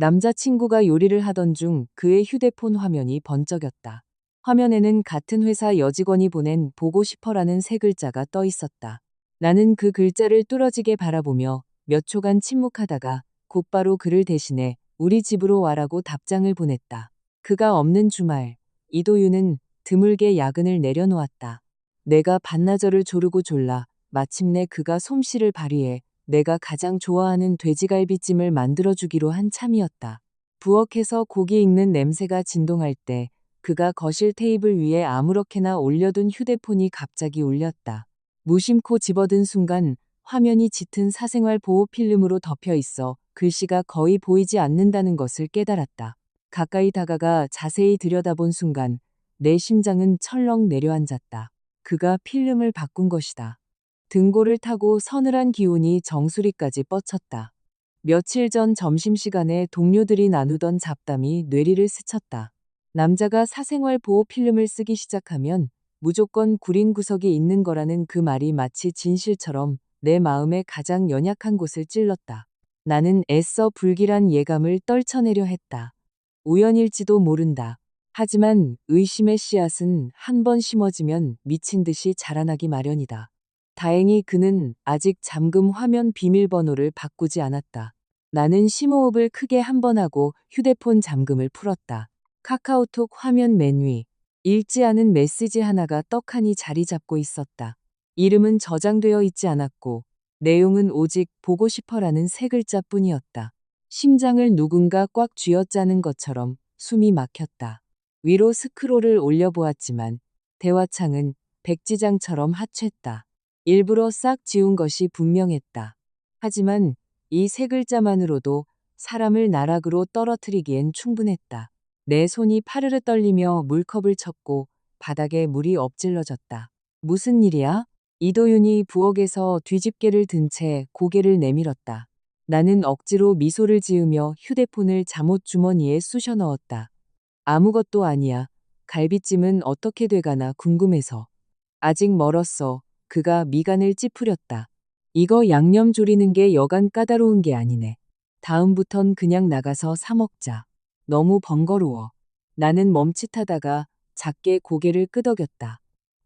남자친구가 요리를 하던 중 그의 휴대폰 화면이 번쩍였다. 화면에는 같은 회사 여직원이 보낸 보고 싶어라는 세 글자가 떠 있었다. 나는 그 글자를 뚫어지게 바라보며 몇 초간 침묵하다가 곧바로 그를 대신해 우리 집으로 와라고 답장을 보냈다. 그가 없는 주말, 이도윤은 드물게 야근을 내려놓았다. 내가 반나절을 조르고 졸라 마침내 그가 솜씨를 발휘해 내가 가장 좋아하는 돼지갈비찜을 만들어주기로 한 참이었다. 부엌에서 고기 익는 냄새가 진동할 때 그가 거실 테이블 위에 아무렇게나 올려둔 휴대폰이 갑자기 울렸다. 무심코 집어든 순간 화면이 짙은 사생활 보호 필름으로 덮여 있어 글씨가 거의 보이지 않는다는 것을 깨달았다. 가까이 다가가 자세히 들여다본 순간 내 심장은 철렁 내려앉았다. 그가 필름을 바꾼 것이다. 등골을 타고 서늘한 기운이 정수리까지 뻗쳤다. 며칠 전 점심시간에 동료들이 나누던 잡담이 뇌리를 스쳤다. 남자가 사생활 보호 필름을 쓰기 시작하면 무조건 구린 구석이 있는 거라는 그 말이 마치 진실처럼 내 마음의 가장 연약한 곳을 찔렀다. 나는 애써 불길한 예감을 떨쳐내려 했다. 우연일지도 모른다. 하지만 의심의 씨앗은 한 번 심어지면 미친 듯이 자라나기 마련이다. 다행히 그는 아직 잠금 화면 비밀번호를 바꾸지 않았다. 나는 심호흡을 크게 한 번 하고 휴대폰 잠금을 풀었다. 카카오톡 화면 맨 위. 읽지 않은 메시지 하나가 떡하니 자리 잡고 있었다. 이름은 저장되어 있지 않았고 내용은 오직 보고 싶어라는 세 글자뿐이었다. 심장을 누군가 꽉 쥐어짜는 것처럼 숨이 막혔다. 위로 스크롤을 올려보았지만 대화창은 백지장처럼 하촜다. 일부러 싹 지운 것이 분명했다. 하지만 이 세 글자만으로도 사람을 나락으로 떨어뜨리기엔 충분했다. 내 손이 파르르 떨리며 물컵을 쳤고 바닥에 물이 엎질러졌다. 무슨 일이야? 이도윤이 부엌에서 뒤집개를 든 채 고개를 내밀었다. 나는 억지로 미소를 지으며 휴대폰을 잠옷 주머니에 쑤셔 넣었다. 아무것도 아니야. 갈비찜은 어떻게 돼가나 궁금해서. 아직 멀었어. 그가 미간을 찌푸렸다. 이거 양념 졸이는 게 여간 까다로운 게 아니네. 다음부턴 그냥 나가서 사 먹자. 너무 번거로워. 나는 멈칫하다가 작게 고개를 끄덕였다.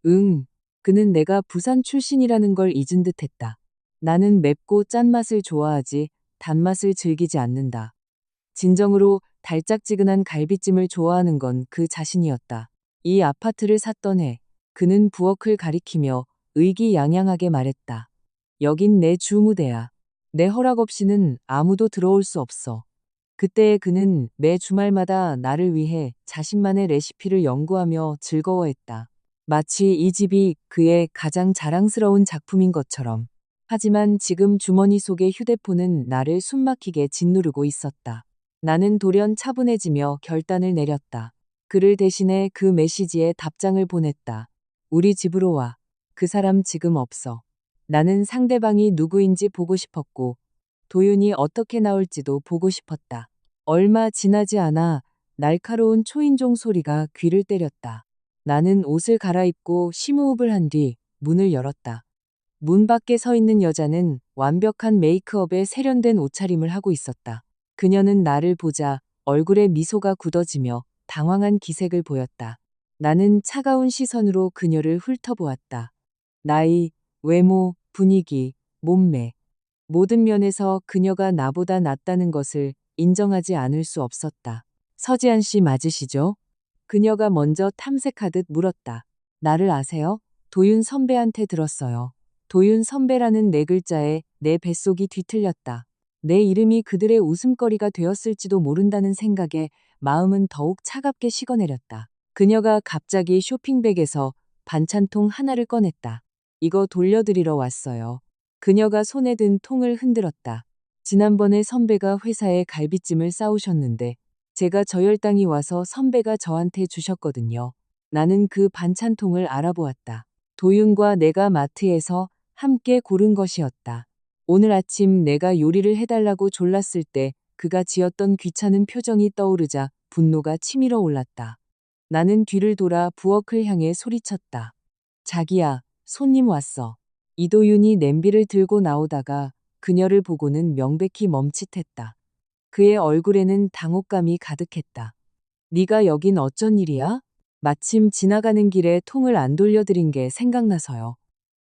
응. 그는 내가 부산 출신이라는 걸 잊은 듯 했다. 나는 맵고 짠맛을 좋아하지 단맛을 즐기지 않는다. 진정으로 달짝지근한 갈비찜을 좋아하는 건 그 자신이었다. 이 아파트를 샀던 해 그는 부엌을 가리키며 의기양양하게 말했다. 여긴 내 주무대야. 내 허락 없이는 아무도 들어올 수 없어. 그때의 그는 매 주말마다 나를 위해 자신만의 레시피를 연구하며 즐거워했다. 마치 이 집이 그의 가장 자랑스러운 작품인 것처럼. 하지만 지금 주머니 속의 휴대폰은 나를 숨막히게 짓누르고 있었다. 나는 돌연 차분해지며 결단을 내렸다. 그를 대신해 그 메시지에 답장을 보냈다. 우리 집으로 와. 그 사람 지금 없어. 나는 상대방이 누구인지 보고 싶었고 도윤이 어떻게 나올지도 보고 싶었다. 얼마 지나지 않아 날카로운 초인종 소리가 귀를 때렸다. 나는 옷을 갈아입고 심호흡을 한 뒤 문을 열었다. 문 밖에 서 있는 여자는 완벽한 메이크업에 세련된 옷차림을 하고 있었다. 그녀는 나를 보자 얼굴에 미소가 굳어지며 당황한 기색을 보였다. 나는 차가운 시선으로 그녀를 훑어보았다. 나이, 외모, 분위기, 몸매. 모든 면에서 그녀가 나보다 낫다는 것을 인정하지 않을 수 없었다. 서지한 씨 맞으시죠? 그녀가 먼저 탐색하듯 물었다. 나를 아세요? 도윤 선배한테 들었어요. 도윤 선배라는 네 글자에 내 뱃속이 뒤틀렸다. 내 이름이 그들의 웃음거리가 되었을지도 모른다는 생각에 마음은 더욱 차갑게 식어내렸다. 그녀가 갑자기 쇼핑백에서 반찬통 하나를 꺼냈다. 이거 돌려드리러 왔어요. 그녀가 손에 든 통을 흔들었다. 지난번에 선배가 회사에 갈비찜을 싸우셨는데 제가 저혈당이 와서 선배가 저한테 주셨거든요. 나는 그 반찬통을 알아보았다. 도윤과 내가 마트에서 함께 고른 것이었다. 오늘 아침 내가 요리를 해달라고 졸랐을 때 그가 지었던 귀찮은 표정이 떠오르자 분노가 치밀어 올랐다. 나는 뒤를 돌아 부엌을 향해 소리쳤다. 자기야, 손님 왔어. 이도윤이 냄비를 들고 나오다가 그녀를 보고는 명백히 멈칫했다. 그의 얼굴에는 당혹감이 가득했다. 네가 여긴 어쩐 일이야? 마침 지나가는 길에 통을 안 돌려드린 게 생각나서요.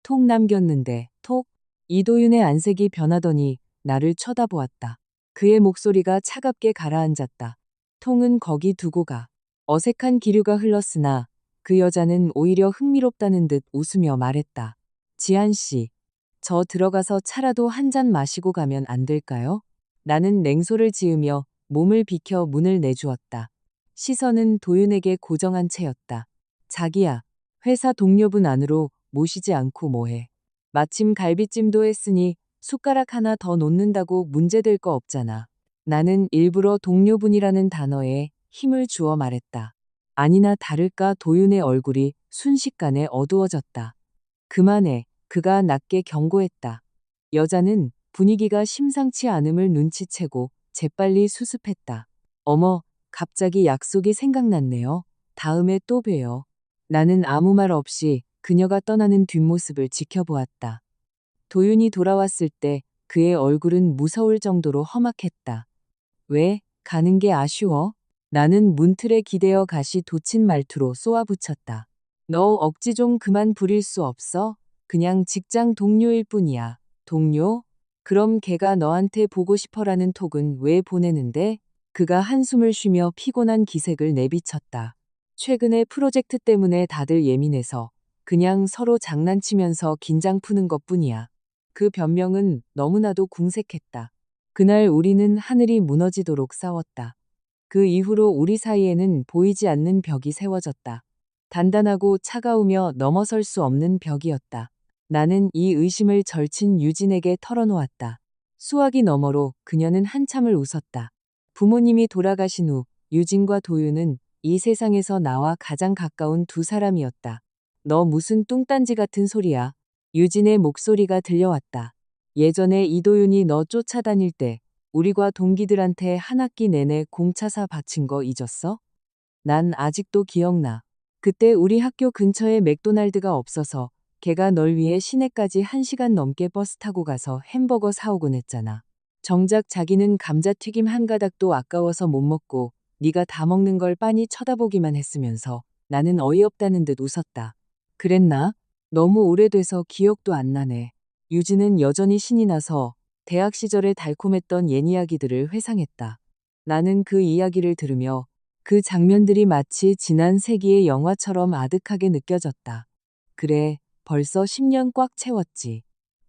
톡 남겼는데, 톡? 이도윤의 안색이 변하더니 나를 쳐다보았다. 그의 목소리가 차갑게 가라앉았다. 통은 거기 두고 가. 어색한 기류가 흘렀으나 그 여자는 오히려 흥미롭다는 듯 웃으며 말했다. 지한 씨, 저 들어가서 차라도 한 잔 마시고 가면 안 될까요? 나는 냉소를 지으며 몸을 비켜 문을 내주었다. 시선은 도윤에게 고정한 채였다. 자기야, 회사 동료분 안으로 모시지 않고 뭐해. 마침 갈비찜도 했으니 숟가락 하나 더 놓는다고 문제될 거 없잖아. 나는 일부러 동료분이라는 단어에 힘을 주어 말했다. 아니나 다를까 도윤의 얼굴이 순식간에 어두워졌다. 그만해. 그가 낮게 경고했다. 여자는 분위기가 심상치 않음을 눈치채고 재빨리 수습했다. 어머, 갑자기 약속이 생각났네요. 다음에 또 봬요. 나는 아무 말 없이 그녀가 떠나는 뒷모습을 지켜보았다. 도윤이 돌아왔을 때 그의 얼굴은 무서울 정도로 험악했다. 왜? 가는 게 아쉬워? 나는 문틀에 기대어 가시 돋친 말투로 쏘아붙였다. 너 억지 좀 그만 부릴 수 없어? 그냥 직장 동료일 뿐이야. 동료? 그럼 걔가 너한테 보고 싶어라는 톡은 왜 보내는데? 그가 한숨을 쉬며 피곤한 기색을 내비쳤다. 최근에 프로젝트 때문에 다들 예민해서 그냥 서로 장난치면서 긴장 푸는 것뿐이야. 그 변명은 너무나도 궁색했다. 그날 우리는 하늘이 무너지도록 싸웠다. 그 이후로 우리 사이에는 보이지 않는 벽이 세워졌다. 단단하고 차가우며 넘어설 수 없는 벽이었다. 나는 이 의심을 절친 유진에게 털어놓았다. 수화기 너머로 그녀는 한참을 웃었다. 부모님이 돌아가신 후 유진과 도윤은 이 세상에서 나와 가장 가까운 두 사람이었다. 너 무슨 뚱딴지 같은 소리야. 유진의 목소리가 들려왔다. 예전에 이도윤이 너 쫓아다닐 때 우리과 동기들한테 한 학기 내내 공차사 바친 거 잊었어? 난 아직도 기억나. 그때 우리 학교 근처에 맥도날드가 없어서 걔가 널 위해 시내까지 1시간 넘게 버스 타고 가서 햄버거 사오곤 했잖아. 정작 자기는 감자튀김 한 가닥도 아까워서 못 먹고 네가 다 먹는 걸 빤히 쳐다보기만 했으면서 나는 어이없다는 듯 웃었다. 그랬나? 너무 오래돼서 기억도 안 나네. 유진은 여전히 신이 나서 대학 시절에 달콤했던 옛 이야기들을 회상했다. 나는 그 이야기를 들으며 그 장면들이 마치 지난 세기의 영화처럼 아득하게 느껴졌다. 그래, 벌써 10년 꽉 채웠지.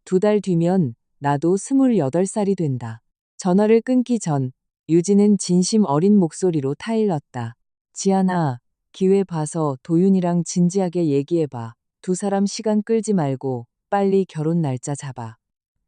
2달 뒤면 나도 28살이 된다. 전화를 끊기 전 유진은 진심 어린 목소리로 타일렀다. 지안아, 기회 봐서 도윤이랑 진지하게 얘기해봐. 두 사람 시간 끌지 말고 빨리 결혼 날짜 잡아.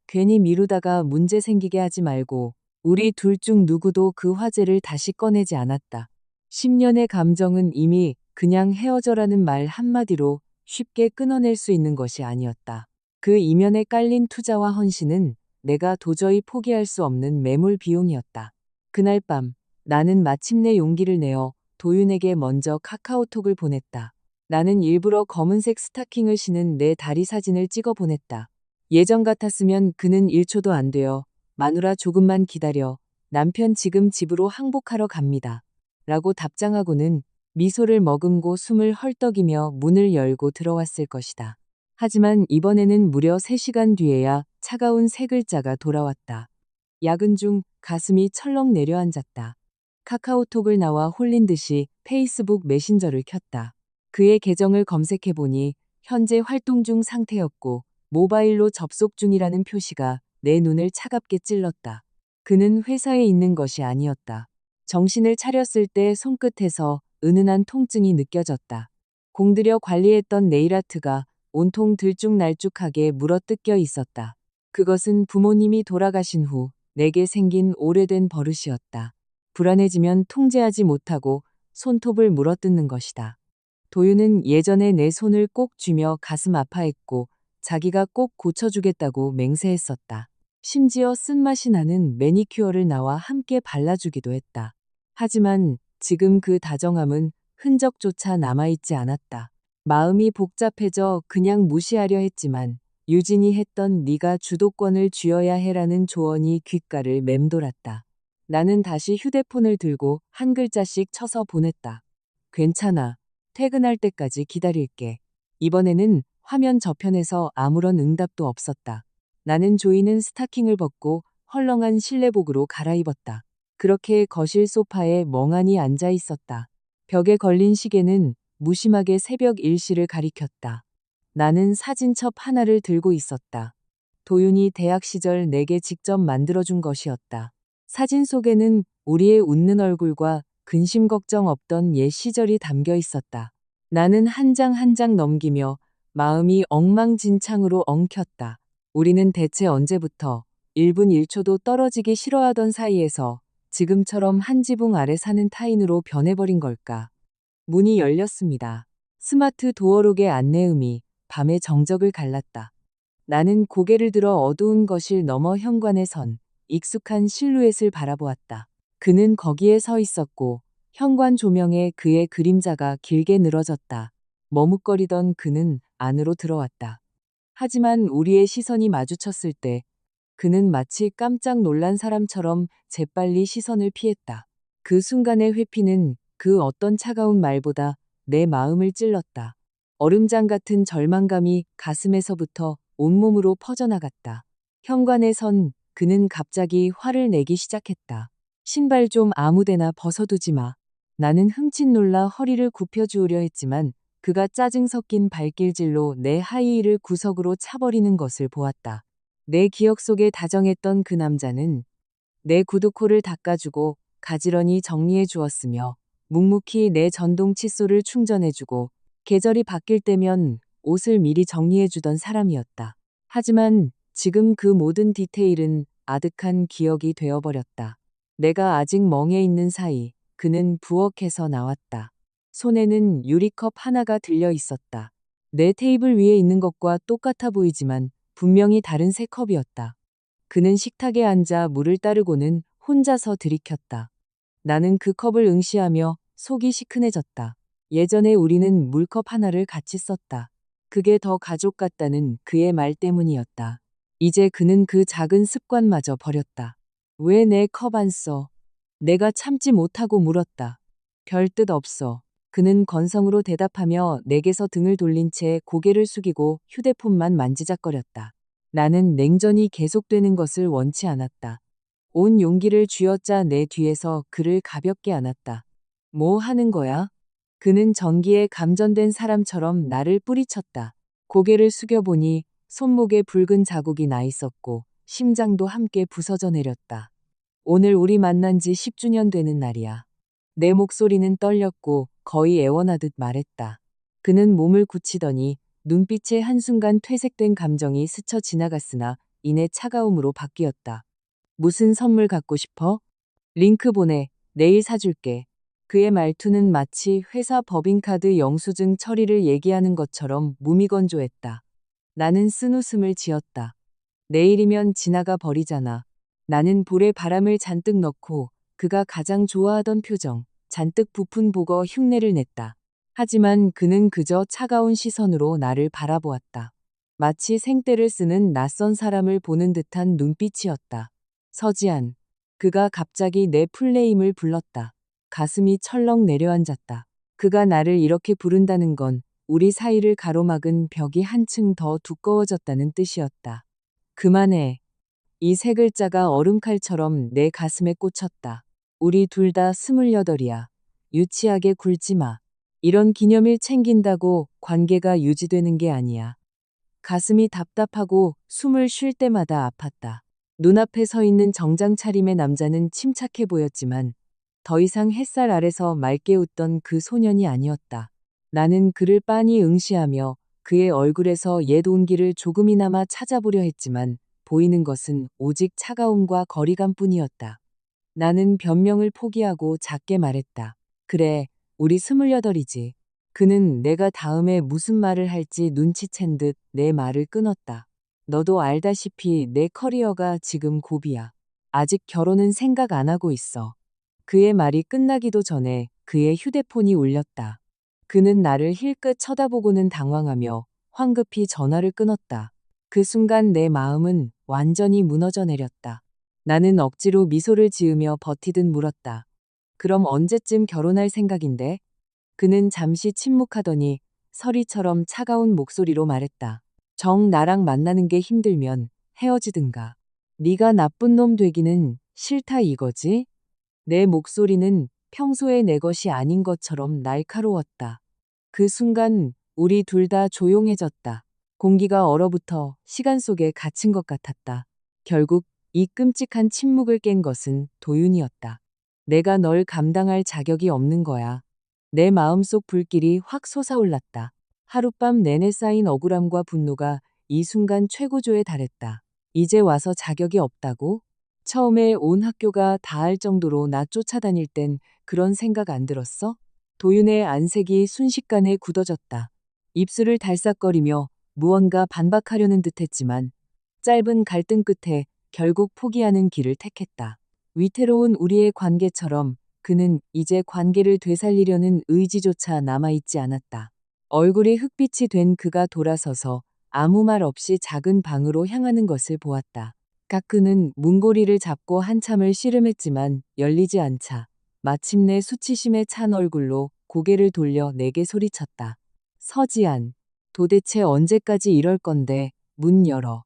괜히 미루다가 문제 생기게 하지 말고 우리 둘 중 누구도 그 화제를 다시 꺼내지 않았다. 10년의 감정은 이미 그냥 헤어져라는 말 한마디로 쉽게 끊어낼 수 있는 것이 아니었다. 그 이면에 깔린 투자와 헌신은 내가 도저히 포기할 수 없는 매몰 비용이었다. 그날 밤 나는 마침내 용기를 내어 도윤에게 먼저 카카오톡을 보냈다. 나는 일부러 검은색 스타킹을 신은 내 다리 사진을 찍어 보냈다. 예전 같았으면 그는 1초도 안 돼요. 마누라 조금만 기다려. 남편 지금 집으로 항복하러 갑니다. 라고 답장하고는 미소를 머금고 숨을 헐떡이며 문을 열고 들어왔을 것이다. 하지만 이번에는 무려 3시간 뒤에야 차가운 세 글자가 돌아왔다. 야근 중 가슴이 철렁 내려앉았다. 카카오톡을 나와 홀린 듯이 페이스북 메신저를 켰다. 그의 계정을 검색해보니 현재 활동 중 상태였고 모바일로 접속 중이라는 표시가 내 눈을 차갑게 찔렀다. 그는 회사에 있는 것이 아니었다. 정신을 차렸을 때 손끝에서 은은한 통증이 느껴졌다. 공들여 관리했던 네일아트가 온통 들쭉날쭉하게 물어뜯겨 있었다. 그것은 부모님이 돌아가신 후 내게 생긴 오래된 버릇이었다. 불안해지면 통제하지 못하고 손톱을 물어뜯는 것이다. 도윤은 예전에 내 손을 꼭 쥐며 가슴 아파했고 자기가 꼭 고쳐주겠다고 맹세했었다. 심지어 쓴맛이 나는 매니큐어를 나와 함께 발라주기도 했다. 하지만 지금 그 다정함은 흔적조차 남아있지 않았다. 마음이 복잡해져 그냥 무시하려 했지만 유진이 했던 네가 주도권을 쥐어야 해라는 조언이 귓가를 맴돌았다. 나는 다시 휴대폰을 들고 한 글자씩 쳐서 보냈다. 괜찮아. 퇴근할 때까지 기다릴게. 이번에는 화면 저편에서 아무런 응답도 없었다. 나는 조이는 스타킹을 벗고 헐렁한 실내복으로 갈아입었다. 그렇게 거실 소파에 멍하니 앉아 있었다. 벽에 걸린 시계는 무심하게 새벽 1시를 가리켰다. 나는 사진첩 하나를 들고 있었다. 도윤이 대학 시절 내게 직접 만들어준 것이었다. 사진 속에는 우리의 웃는 얼굴과 근심 걱정 없던 옛 시절이 담겨 있었다. 나는 한 장 한 장 넘기며 마음이 엉망진창으로 엉켰다. 우리는 대체 언제부터 1분 1초도 떨어지기 싫어하던 사이에서 지금처럼 한 지붕 아래 사는 타인으로 변해버린 걸까? 문이 열렸습니다. 스마트 도어록의 안내음이 밤의 정적을 갈랐다. 나는 고개를 들어 어두운 거실 너머 현관에 선 익숙한 실루엣을 바라보았다. 그는 거기에 서 있었고 현관 조명에 그의 그림자가 길게 늘어졌다. 머뭇거리던 그는 안으로 들어왔다. 하지만 우리의 시선이 마주쳤을 때 그는 마치 깜짝 놀란 사람처럼 재빨리 시선을 피했다. 그 순간의 회피는 그 어떤 차가운 말보다 내 마음을 찔렀다. 얼음장 같은 절망감이 가슴에서부터 온몸으로 퍼져나갔다. 현관에 선 그는 갑자기 화를 내기 시작했다. 신발 좀 아무데나 벗어두지 마. 나는 흠칫 놀라 허리를 굽혀주우려 했지만 그가 짜증 섞인 발길질로 내 하이힐을 구석으로 차버리는 것을 보았다. 내 기억 속에 다정했던 그 남자는 내 구두코를 닦아주고 가지런히 정리해 주었으며 묵묵히 내 전동 칫솔을 충전해주고 계절이 바뀔 때면 옷을 미리 정리해 주던 사람이었다. 하지만 지금 그 모든 디테일은 아득한 기억이 되어버렸다. 내가 아직 멍해 있는 사이 그는 부엌에서 나왔다. 손에는 유리컵 하나가 들려 있었다. 내 테이블 위에 있는 것과 똑같아 보이지만 분명히 다른 새 컵이었다. 그는 식탁에 앉아 물을 따르고는 혼자서 들이켰다. 나는 그 컵을 응시하며 속이 시큰해졌다. 예전에 우리는 물컵 하나를 같이 썼다. 그게 더 가족 같다는 그의 말 때문이었다. 이제 그는 그 작은 습관마저 버렸다. 왜 내 컵 안 써? 내가 참지 못하고 물었다. 별 뜻 없어. 그는 건성으로 대답하며 내게서 등을 돌린 채 고개를 숙이고 휴대폰만 만지작거렸다. 나는 냉전이 계속되는 것을 원치 않았다. 온 용기를 쥐어짜 내 뒤에서 그를 가볍게 안았다. 뭐 하는 거야? 그는 전기에 감전된 사람처럼 나를 뿌리쳤다. 고개를 숙여보니 손목에 붉은 자국이 나 있었고 심장도 함께 부서져 내렸다. 오늘 우리 만난 지 10주년 되는 날이야. 내 목소리는 떨렸고 거의 애원하듯 말했다. 그는 몸을 굳히더니 눈빛에 한순간 퇴색된 감정이 스쳐 지나갔으나 이내 차가움으로 바뀌었다. 무슨 선물 갖고 싶어? 링크 보내. 내일 사줄게. 그의 말투는 마치 회사 법인카드 영수증 처리를 얘기하는 것처럼 무미건조했다. 나는 쓴웃음을 지었다. 내일이면 지나가 버리잖아. 나는 볼에 바람을 잔뜩 넣고 그가 가장 좋아하던 표정, 잔뜩 부푼 보고 흉내를 냈다. 하지만 그는 그저 차가운 시선으로 나를 바라보았다. 마치 생떼를 쓰는 낯선 사람을 보는 듯한 눈빛이었다. 서지안. 그가 갑자기 내 풀네임을 불렀다. 가슴이 철렁 내려앉았다. 그가 나를 이렇게 부른다는 건 우리 사이를 가로막은 벽이 한층 더 두꺼워졌다는 뜻이었다. 그만해. 이 세 글자가 얼음칼처럼 내 가슴에 꽂혔다. 우리 둘 다 28이야. 유치하게 굴지 마. 이런 기념일 챙긴다고 관계가 유지되는 게 아니야. 가슴이 답답하고 숨을 쉴 때마다 아팠다. 눈앞에 서 있는 정장 차림의 남자는 침착해 보였지만 더 이상 햇살 아래서 맑게 웃던 그 소년이 아니었다. 나는 그를 빤히 응시하며 그의 얼굴에서 옛 온기를 조금이나마 찾아보려 했지만 보이는 것은 오직 차가움과 거리감뿐이었다. 나는 변명을 포기하고 작게 말했다. 그래, 우리 28이지. 그는 내가 다음에 무슨 말을 할지 눈치챈 듯 내 말을 끊었다. 너도 알다시피 내 커리어가 지금 고비야. 아직 결혼은 생각 안 하고 있어. 그의 말이 끝나기도 전에 그의 휴대폰이 울렸다. 그는 나를 힐끗 쳐다보고는 당황하며 황급히 전화를 끊었다. 그 순간 내 마음은 완전히 무너져 내렸다. 나는 억지로 미소를 지으며 버티듯 물었다. 그럼 언제쯤 결혼할 생각인데? 그는 잠시 침묵하더니 서리처럼 차가운 목소리로 말했다. 나랑 만나는 게 힘들면 헤어지든가. 네가 나쁜 놈 되기는 싫다 이거지? 내 목소리는 평소의 내 것이 아닌 것처럼 날카로웠다. 그 순간 우리 둘 다 조용해졌다. 공기가 얼어붙어 시간 속에 갇힌 것 같았다. 결국 이 끔찍한 침묵을 깬 것은 도윤이었다. 내가 널 감당할 자격이 없는 거야. 내 마음속 불길이 확 솟아올랐다. 하룻밤 내내 쌓인 억울함과 분노가 이 순간 최고조에 달했다. 이제 와서 자격이 없다고? 처음에 온 학교가 다 할 정도로 나 쫓아다닐 땐 그런 생각 안 들었어? 도윤의 안색이 순식간에 굳어졌다. 입술을 달싹거리며 무언가 반박하려는 듯했지만 짧은 갈등 끝에 결국 포기하는 길을 택했다. 위태로운 우리의 관계처럼 그는 이제 관계를 되살리려는 의지조차 남아있지 않았다. 얼굴이 흑빛이 된 그가 돌아서서 아무 말 없이 작은 방으로 향하는 것을 보았다. 그는 문고리를 잡고 한참을 씨름했지만 열리지 않자 마침내 수치심에 찬 얼굴로 고개를 돌려 내게 소리쳤다. 서지안, 도대체 언제까지 이럴 건데 문 열어.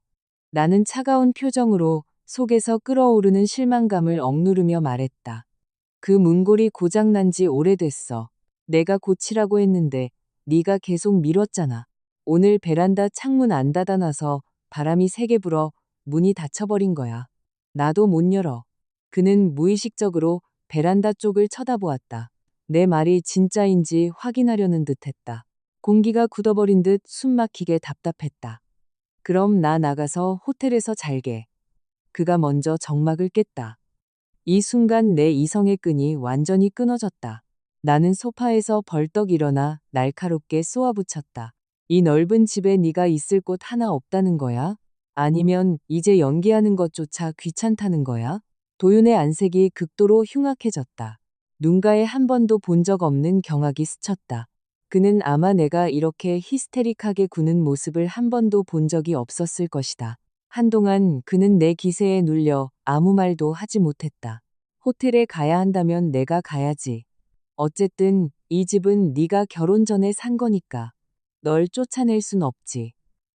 나는 차가운 표정으로 속에서 끓어오르는 실망감을 억누르며 말했다. 그 문고리 고장난 지 오래됐어. 내가 고치라고 했는데 네가 계속 미뤘잖아. 오늘 베란다 창문 안 닫아놔서 바람이 세게 불어 문이 닫혀버린 거야. 나도 못 열어. 그는 무의식적으로 베란다 쪽을 쳐다보았다. 내 말이 진짜인지 확인하려는 듯했다. 공기가 굳어버린 듯 숨막히게 답답했다. 그럼 나 나가서 호텔에서 잘게. 그가 먼저 정막을 깼다. 이 순간 내 이성의 끈이 완전히 끊어졌다. 나는 소파에서 벌떡 일어나 날카롭게 쏘아붙였다. 이 넓은 집에 네가 있을 곳 하나 없다는 거야? 아니면 이제 연기하는 것조차 귀찮다는 거야? 도윤의 안색이 극도로 흉악해졌다. 눈가에 한 번도 본 적 없는 경악이 스쳤다. 그는 아마 내가 이렇게 히스테릭하게 구는 모습을 한 번도 본 적이 없었을 것이다. 한동안 그는 내 기세에 눌려 아무 말도 하지 못했다. 호텔에 가야 한다면 내가 가야지. 어쨌든 이 집은 네가 결혼 전에 산 거니까. 널 쫓아낼 순 없지.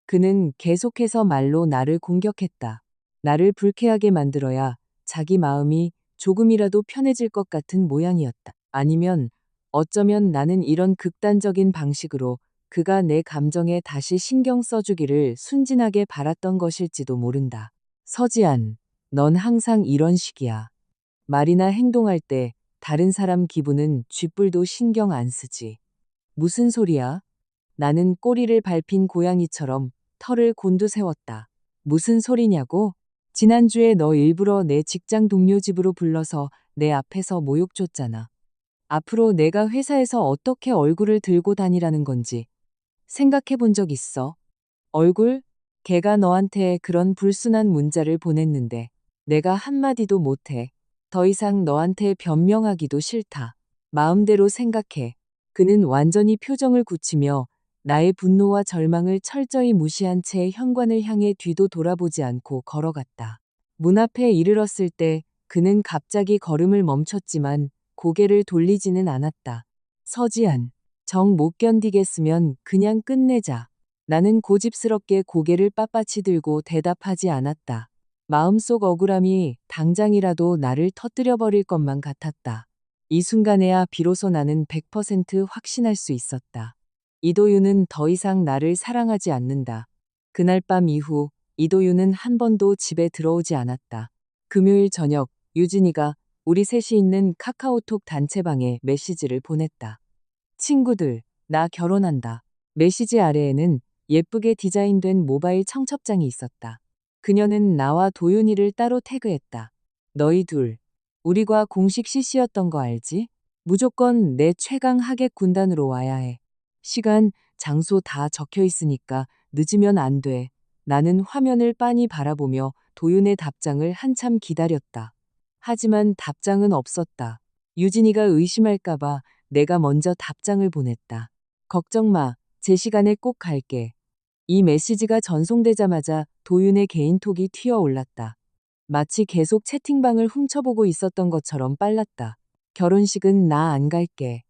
그는 계속해서 말로 나를 공격했다. 나를 불쾌하게 만들어야 자기 마음이 조금이라도 편해질 것 같은 모양이었다. 아니면 어쩌면 나는 이런 극단적인 방식으로 그가 내 감정에 다시 신경 써주기를 순진하게 바랐던 것일지도 모른다. 서지안, 넌 항상 이런 식이야. 말이나 행동할 때 다른 사람 기분은 쥐뿔도 신경 안 쓰지. 무슨 소리야? 나는 꼬리를 밟힌 고양이처럼 털을 곤두세웠다. 무슨 소리냐고? 지난주에 너 일부러 내 직장 동료 집으로 불러서 내 앞에서 모욕 줬잖아. 앞으로 내가 회사에서 어떻게 얼굴을 들고 다니라는 건지 생각해 본 적 있어? 얼굴? 걔가 너한테 그런 불순한 문자를 보냈는데 내가 한마디도 못해. 더 이상 너한테 변명하기도 싫다. 마음대로 생각해. 그는 완전히 표정을 굳히며 나의 분노와 절망을 철저히 무시한 채 현관을 향해 뒤도 돌아보지 않고 걸어갔다. 문 앞에 이르렀을 때 그는 갑자기 걸음을 멈췄지만 고개를 돌리지는 않았다. 서지안, 정 못 견디겠으면 그냥 끝내자. 나는 고집스럽게 고개를 빳빳이 들고 대답하지 않았다. 마음속 억울함이 당장이라도 나를 터뜨려버릴 것만 같았다. 이 순간에야 비로소 나는 100% 확신할 수 있었다. 이도윤은 더 이상 나를 사랑하지 않는다. 그날 밤 이후 이도윤은 한 번도 집에 들어오지 않았다. 금요일 저녁 유진이가 우리 셋이 있는 카카오톡 단체방에 메시지를 보냈다. 친구들, 나 결혼한다. 메시지 아래에는 예쁘게 디자인된 모바일 청첩장이 있었다. 그녀는 나와 도윤이를 따로 태그했다. 너희 둘, 우리과 공식 CC였던 거 알지? 무조건 내 최강 하객 군단으로 와야 해. 시간, 장소 다 적혀 있으니까 늦으면 안 돼. 나는 화면을 빤히 바라보며 도윤의 답장을 한참 기다렸다. 하지만 답장은 없었다. 유진이가 의심할까봐 내가 먼저 답장을 보냈다. 걱정 마. 제 시간에 꼭 갈게. 이 메시지가 전송되자마자 도윤의 개인톡이 튀어올랐다. 마치 계속 채팅방을 훔쳐보고 있었던 것처럼 빨랐다. 결혼식은 나 안 갈게.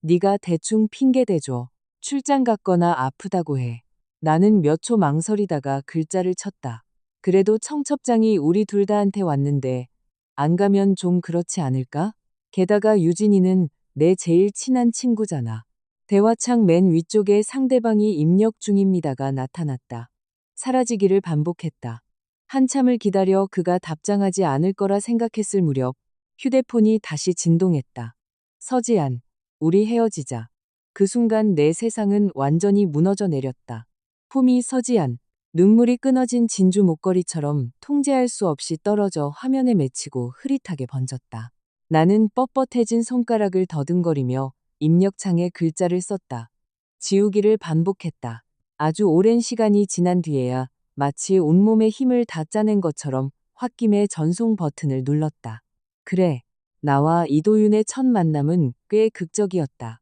네가 대충 핑계 대줘. 출장 갔거나 아프다고 해. 나는 몇 초 망설이다가 글자를 쳤다. 그래도 청첩장이 우리 둘 다한테 왔는데 안 가면 좀 그렇지 않을까? 게다가 유진이는 내 제일 친한 친구잖아. 대화창 맨 위쪽에 상대방이 입력 중입니다가 나타났다. 사라지기를 반복했다. 한참을 기다려 그가 답장하지 않을 거라 생각했을 무렵 휴대폰이 다시 진동했다. 서지안, 우리 헤어지자. 그 순간 내 세상은 완전히 무너져 내렸다. 품이 서지안, 눈물이 끊어진 진주 목걸이처럼 통제할 수 없이 떨어져 화면에 맺히고 흐릿하게 번졌다. 나는 뻣뻣해진 손가락을 더듬거리며 입력창에 글자를 썼다. 지우기를 반복했다. 아주 오랜 시간이 지난 뒤에야 마치 온몸에 힘을 다 짜낸 것처럼 홧김에 전송 버튼을 눌렀다. 그래, 나와 이도윤의 첫 만남은 꽤 극적이었다.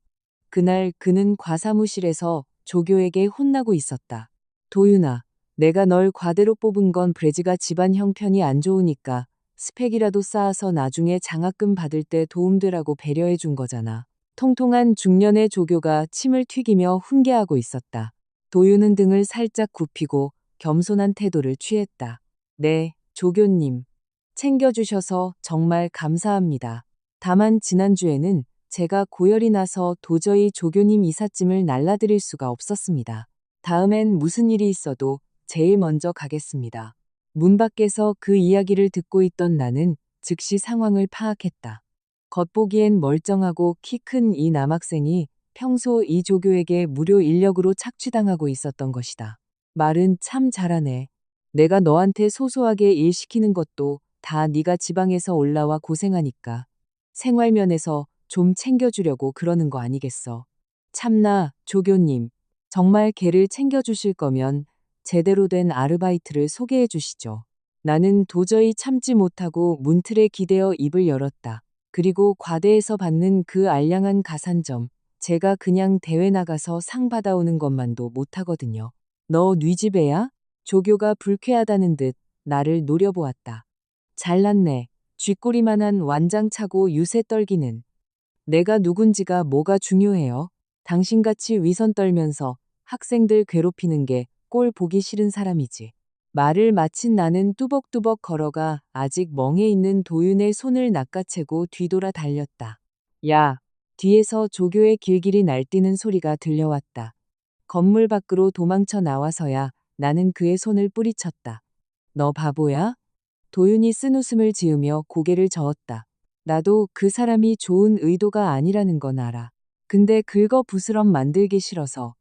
그날 그는 과사무실에서 조교에게 혼나고 있었다. 도윤아, 내가 널 과대로 뽑은 건 브래지가 집안 형편이 안 좋으니까 스펙이라도 쌓아서 나중에 장학금 받을 때 도움되라고 배려해 준 거잖아. 통통한 중년의 조교가 침을 튀기며 훈계하고 있었다. 도윤은 등을 살짝 굽히고 겸손한 태도를 취했다. 네, 조교님. 챙겨주셔서 정말 감사합니다. 다만 지난주에는 제가 고열이 나서 도저히 조교님 이삿짐을 날라드릴 수가 없었습니다. 다음엔 무슨 일이 있어도 제일 먼저 가겠습니다. 문 밖에서 그 이야기를 듣고 있던 나는 즉시 상황을 파악했다. 겉보기엔 멀쩡하고 키 큰 이 남학생이 평소 이 조교에게 무료 인력으로 착취당하고 있었던 것이다. 말은 참 잘하네. 내가 너한테 소소하게 일 시키는 것도 다 네가 지방에서 올라와 고생하니까 생활면에서 좀 챙겨주려고 그러는 거 아니겠어. 참나, 조교님. 정말 걔를 챙겨주실 거면 제대로 된 아르바이트를 소개해 주시죠. 나는 도저히 참지 못하고 문틀에 기대어 입을 열었다. 그리고 과대에서 받는 그 알량한 가산점, 제가 그냥 대회 나가서 상 받아오는 것만도 못하거든요. 너 뉘 집애야? 조교가 불쾌하다는 듯 나를 노려보았다. 잘났네. 쥐꼬리만한 완장차고 유세 떨기는. 내가 누군지가 뭐가 중요해요? 당신같이 위선 떨면서 학생들 괴롭히는 게 꼴 보기 싫은 사람이지. 말을 마친 나는 뚜벅뚜벅 걸어가 아직 멍해 있는 도윤의 손을 낚아채고 뒤돌아 달렸다. 야! 뒤에서 조교의 길길이 날뛰는 소리가 들려왔다. 건물 밖으로 도망쳐 나와서야 나는 그의 손을 뿌리쳤다. 너 바보야? 도윤이 쓴웃음을 지으며 고개를 저었다. 나도 그 사람이 좋은 의도가 아니라는 건 알아. 근데 긁어부스럼 만들기 싫어서.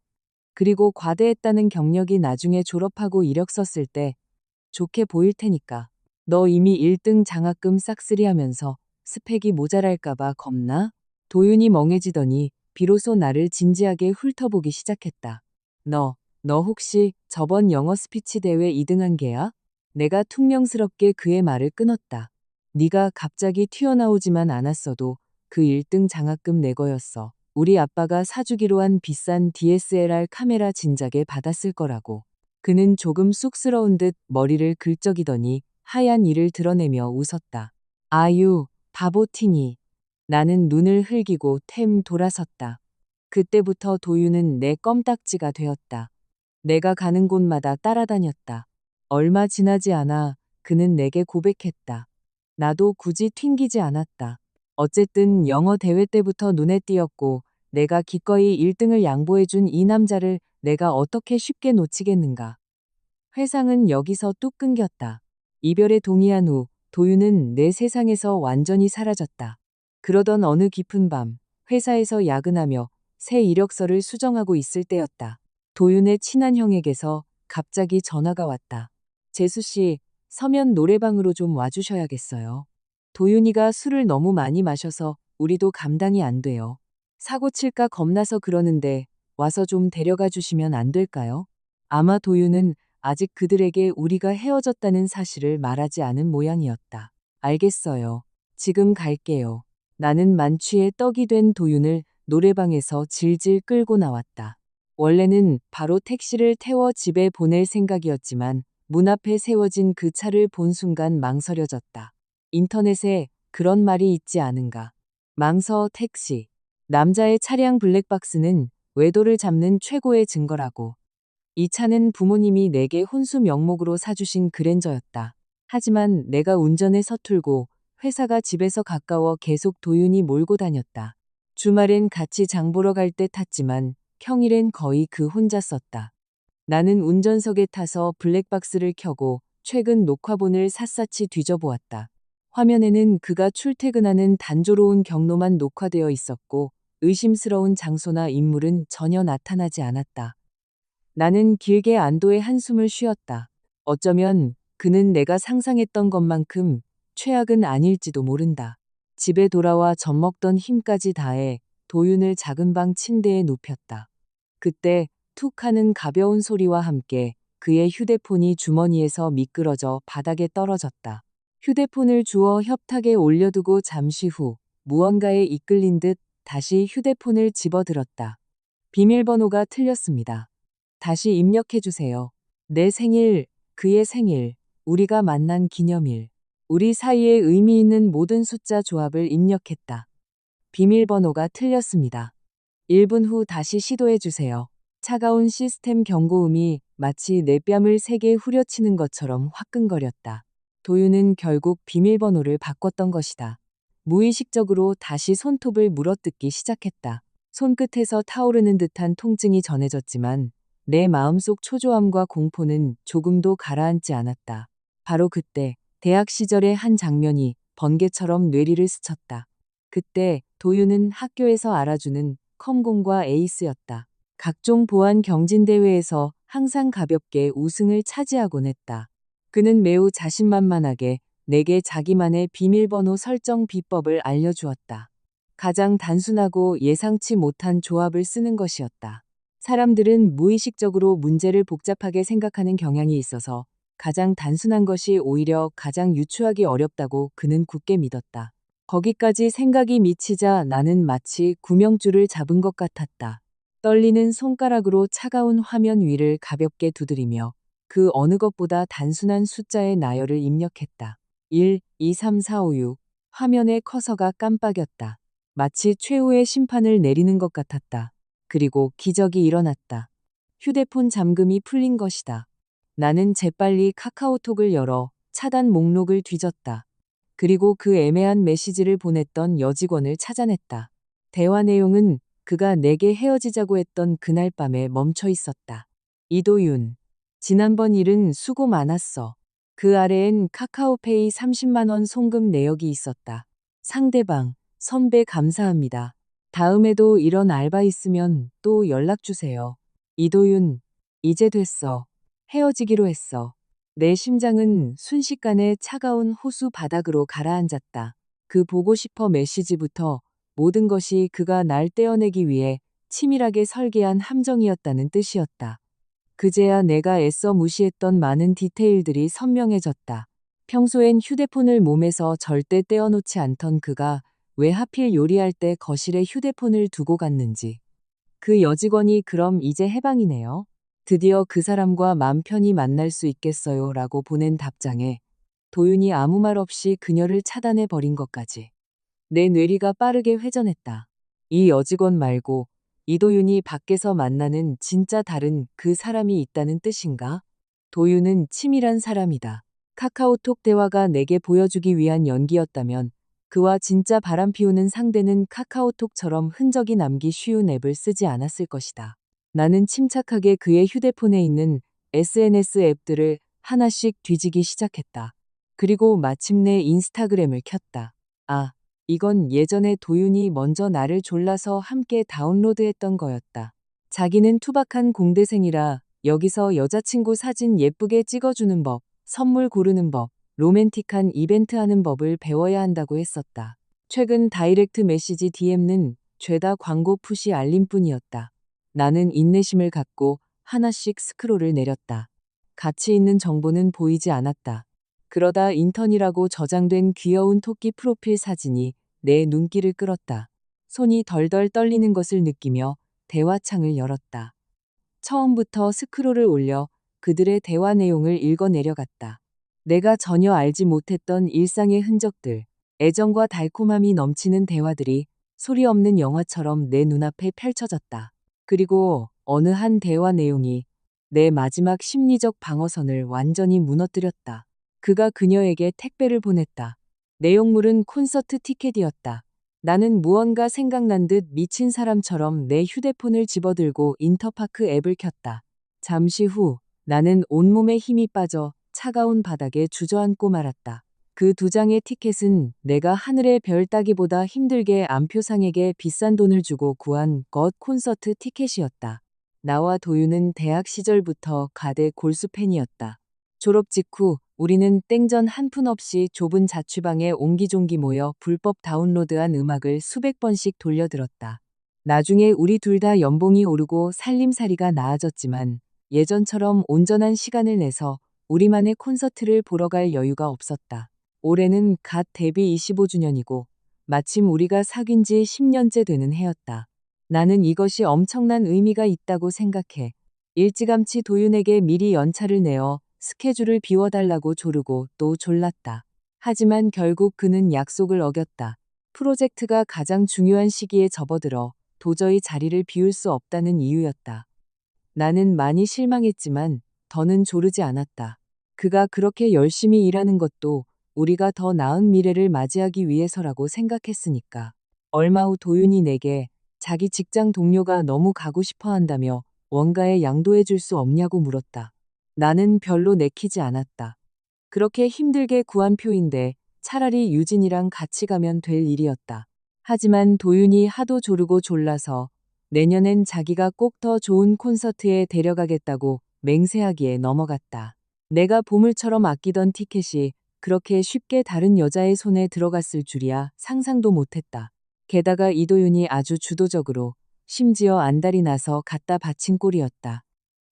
그리고 과대했다는 경력이 나중에 졸업하고 이력 썼을 때 좋게 보일 테니까. 너 이미 1등 장학금 싹쓸이 하면서 스펙이 모자랄까봐 겁나? 도윤이 멍해지더니 비로소 나를 진지하게 훑어보기 시작했다. 너 혹시 저번 영어 스피치 대회 2등한 개야? 내가 퉁명스럽게 그의 말을 끊었다. 네가 갑자기 튀어나오지만 않았어도 그 1등 장학금 내 거였어. 우리 아빠가 사주기로 한 비싼 DSLR 카메라 진작에 받았을 거라고. 그는 조금 쑥스러운 듯 머리를 긁적이더니 하얀 이를 드러내며 웃었다. 아유, 바보티니. 나는 눈을 흘기고 템 돌아섰다. 그때부터 도윤은 내 껌딱지가 되었다. 내가 가는 곳마다 따라다녔다. 얼마 지나지 않아 그는 내게 고백했다. 나도 굳이 튕기지 않았다. 어쨌든 영어 대회 때부터 눈에 띄었고 내가 기꺼이 1등을 양보해준 이 남자를 내가 어떻게 쉽게 놓치겠는가. 회상은 여기서 뚝 끊겼다. 이별에 동의한 후 도윤은 내 세상에서 완전히 사라졌다. 그러던 어느 깊은 밤 회사에서 야근하며 새 이력서를 수정하고 있을 때였다. 도윤의 친한 형에게서 갑자기 전화가 왔다. 재수 씨, 서면 노래방으로 좀 와주셔야겠어요. 도윤이가 술을 너무 많이 마셔서 우리도 감당이 안 돼요. 사고 칠까 겁나서 그러는데 와서 좀 데려가 주시면 안 될까요? 아마 도윤은 아직 그들에게 우리가 헤어졌다는 사실을 말하지 않은 모양이었다. 알겠어요. 지금 갈게요. 나는 만취해 떡이 된 도윤을 노래방에서 질질 끌고 나왔다. 원래는 바로 택시를 태워 집에 보낼 생각이었지만 문 앞에 세워진 그 차를 본 순간 망설여졌다. 인터넷에 그런 말이 있지 않은가. 망서 택시. 남자의 차량 블랙박스는 외도를 잡는 최고의 증거라고. 이 차는 부모님이 내게 혼수 명목으로 사주신 그랜저였다. 하지만 내가 운전에 서툴고 회사가 집에서 가까워 계속 도윤이 몰고 다녔다. 주말엔 같이 장 보러 갈 때 탔지만 평일엔 거의 그 혼자 썼다. 나는 운전석에 타서 블랙박스를 켜고 최근 녹화본을 샅샅이 뒤져보았다. 화면에는 그가 출퇴근하는 단조로운 경로만 녹화되어 있었고 의심스러운 장소나 인물은 전혀 나타나지 않았다. 나는 길게 안도의 한숨을 쉬었다. 어쩌면 그는 내가 상상했던 것만큼 최악은 아닐지도 모른다. 집에 돌아와 젖먹던 힘까지 다해 도윤을 작은 방 침대에 눕혔다. 그때 툭 하는 가벼운 소리와 함께 그의 휴대폰이 주머니에서 미끄러져 바닥에 떨어졌다. 휴대폰을 주워 협탁에 올려두고 잠시 후 무언가에 이끌린 듯 다시 휴대폰을 집어들었다. 비밀번호가 틀렸습니다. 다시 입력해주세요. 내 생일, 그의 생일, 우리가 만난 기념일, 우리 사이에 의미 있는 모든 숫자 조합을 입력했다. 비밀번호가 틀렸습니다. 1분 후 다시 시도해주세요. 차가운 시스템 경고음이 마치 내 뺨을 세게 후려치는 것처럼 화끈거렸다. 도윤은 결국 비밀번호를 바꿨던 것이다. 무의식적으로 다시 손톱을 물어뜯기 시작했다. 손끝에서 타오르는 듯한 통증이 전해졌지만 내 마음속 초조함과 공포는 조금도 가라앉지 않았다. 바로 그때 대학 시절의 한 장면이 번개처럼 뇌리를 스쳤다. 그때 도윤은 학교에서 알아주는 컴공과 에이스였다. 각종 보안 경진대회에서 항상 가볍게 우승을 차지하곤 했다. 그는 매우 자신만만하게 내게 자기만의 비밀번호 설정 비법을 알려주었다. 가장 단순하고 예상치 못한 조합을 쓰는 것이었다. 사람들은 무의식적으로 문제를 복잡하게 생각하는 경향이 있어서 가장 단순한 것이 오히려 가장 유추하기 어렵다고 그는 굳게 믿었다. 거기까지 생각이 미치자 나는 마치 구명줄을 잡은 것 같았다. 떨리는 손가락으로 차가운 화면 위를 가볍게 두드리며 그 어느 것보다 단순한 숫자의 나열을 입력했다. 1, 2, 3, 4, 5, 6. 화면의 커서가 깜빡였다. 마치 최후의 심판을 내리는 것 같았다. 그리고 기적이 일어났다. 휴대폰 잠금이 풀린 것이다. 나는 재빨리 카카오톡을 열어 차단 목록을 뒤졌다. 그리고 그 애매한 메시지를 보냈던 여직원을 찾아냈다. 대화 내용은 그가 내게 헤어지자고 했던 그날 밤에 멈춰 있었다. 이도윤. 지난번 일은 수고 많았어. 그 아래엔 카카오페이 30만 원 송금 내역이 있었다. 상대방. 선배 감사합니다. 다음에도 이런 알바 있으면 또 연락 주세요. 이도윤. 이제 됐어. 헤어지기로 했어. 내 심장은 순식간에 차가운 호수 바닥으로 가라앉았다. 그 보고 싶어 메시지부터 모든 것이 그가 날 떼어내기 위해 치밀하게 설계한 함정이었다는 뜻이었다. 그제야 내가 애써 무시했던 많은 디테일들이 선명해졌다. 평소엔 휴대폰을 몸에서 절대 떼어놓지 않던 그가 왜 하필 요리할 때 거실에 휴대폰을 두고 갔는지. 그 여직원이 그럼 이제 해방이네요. 드디어 그 사람과 맘 편히 만날 수 있겠어요 라고 보낸 답장에 도윤이 아무 말 없이 그녀를 차단해 버린 것까지. 내 뇌리가 빠르게 회전했다. 이 여직원 말고 이도윤이 밖에서 만나는 진짜 다른 그 사람이 있다는 뜻인가? 도윤은 치밀한 사람이다. 카카오톡 대화가 내게 보여주기 위한 연기였다면 그와 진짜 바람 피우는 상대는 카카오톡처럼 흔적이 남기 쉬운 앱을 쓰지 않았을 것이다. 나는 침착하게 그의 휴대폰에 있는 SNS 앱들을 하나씩 뒤지기 시작했다. 그리고 마침내 인스타그램을 켰다. 아, 이건 예전에 도윤이 먼저 나를 졸라서 함께 다운로드했던 거였다. 자기는 투박한 공대생이라 여기서 여자친구 사진 예쁘게 찍어주는 법, 선물 고르는 법, 로맨틱한 이벤트 하는 법을 배워야 한다고 했었다. 최근 다이렉트 메시지 DM는 죄다 광고 푸시 알림뿐이었다. 나는 인내심을 갖고 하나씩 스크롤을 내렸다. 가치 있는 정보는 보이지 않았다. 그러다 인턴이라고 저장된 귀여운 토끼 프로필 사진이 내 눈길을 끌었다. 손이 덜덜 떨리는 것을 느끼며 대화창을 열었다. 처음부터 스크롤을 올려 그들의 대화 내용을 읽어 내려갔다. 내가 전혀 알지 못했던 일상의 흔적들, 애정과 달콤함이 넘치는 대화들이 소리 없는 영화처럼 내 눈앞에 펼쳐졌다. 그리고 어느 한 대화 내용이 내 마지막 심리적 방어선을 완전히 무너뜨렸다. 그가 그녀에게 택배를 보냈다. 내용물은 콘서트 티켓이었다. 나는 무언가 생각난 듯 미친 사람처럼 내 휴대폰을 집어들고 인터파크 앱을 켰다. 잠시 후 나는 온몸에 힘이 빠져 차가운 바닥에 주저앉고 말았다. 그 두 장의 티켓은 내가 하늘의 별 따기보다 힘들게 안표상에게 비싼 돈을 주고 구한 것 콘서트 티켓이었다. 나와 도윤은 대학 시절부터 가대 골수 팬이었다. 졸업 직후 우리는 땡전 한 푼 없이 좁은 자취방에 옹기종기 모여 불법 다운로드한 음악을 수백 번씩 돌려들었다. 나중에 우리 둘 다 연봉이 오르고 살림살이가 나아졌지만 예전처럼 온전한 시간을 내서 우리만의 콘서트를 보러 갈 여유가 없었다. 올해는 갓 데뷔 25주년이고 마침 우리가 사귄 지 10년째 되는 해였다. 나는 이것이 엄청난 의미가 있다고 생각해. 일찌감치 도윤에게 미리 연차를 내어 스케줄을 비워달라고 조르고 또 졸랐다. 하지만 결국 그는 약속을 어겼다. 프로젝트가 가장 중요한 시기에 접어들어 도저히 자리를 비울 수 없다는 이유였다. 나는 많이 실망했지만 더는 조르지 않았다. 그가 그렇게 열심히 일하는 것도 우리가 더 나은 미래를 맞이하기 위해서라고 생각했으니까. 얼마 후 도윤이 내게 자기 직장 동료가 너무 가고 싶어 한다며 원가에 양도해 줄 수 없냐고 물었다. 나는 별로 내키지 않았다. 그렇게 힘들게 구한 표인데 차라리 유진이랑 같이 가면 될 일이었다. 하지만 도윤이 하도 조르고 졸라서 내년엔 자기가 꼭 더 좋은 콘서트에 데려가겠다고 맹세하기에 넘어갔다. 내가 보물처럼 아끼던 티켓이 그렇게 쉽게 다른 여자의 손에 들어갔을 줄이야 상상도 못했다. 게다가 이도윤이 아주 주도적으로 심지어 안달이 나서 갖다 바친 꼴이었다.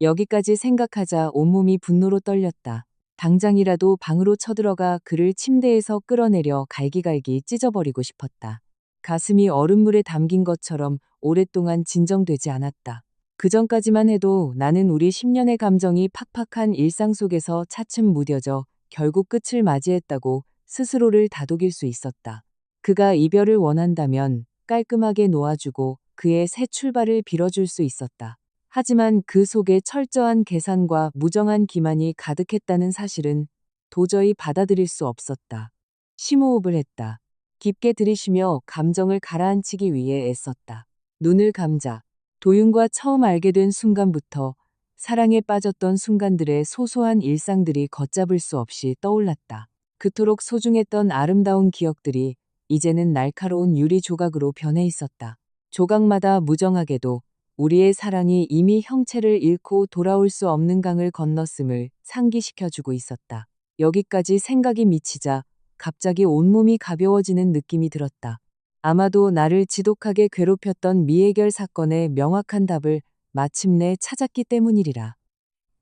여기까지 생각하자 온몸이 분노로 떨렸다. 당장이라도 방으로 쳐들어가 그를 침대에서 끌어내려 갈기갈기 찢어버리고 싶었다. 가슴이 얼음물에 담긴 것처럼 오랫동안 진정되지 않았다. 그전까지만 해도 나는 우리 10년의 감정이 팍팍한 일상 속에서 차츰 무뎌져 결국 끝을 맞이했다고 스스로를 다독일 수 있었다. 그가 이별을 원한다면 깔끔하게 놓아주고 그의 새 출발을 빌어줄 수 있었다. 하지만 그 속에 철저한 계산과 무정한 기만이 가득했다는 사실은 도저히 받아들일 수 없었다. 심호흡을 했다. 깊게 들이쉬며 감정을 가라앉히기 위해 애썼다. 눈을 감자 도윤과 처음 알게 된 순간부터 사랑에 빠졌던 순간들의 소소한 일상들이 걷잡을 수 없이 떠올랐다. 그토록 소중했던 아름다운 기억들이 이제는 날카로운 유리 조각으로 변해 있었다. 조각마다 무정하게도 우리의 사랑이 이미 형체를 잃고 돌아올 수 없는 강을 건넜음을 상기시켜주고 있었다. 여기까지 생각이 미치자 갑자기 온몸이 가벼워지는 느낌이 들었다. 아마도 나를 지독하게 괴롭혔던 미해결 사건의 명확한 답을 마침내 찾았기 때문이리라.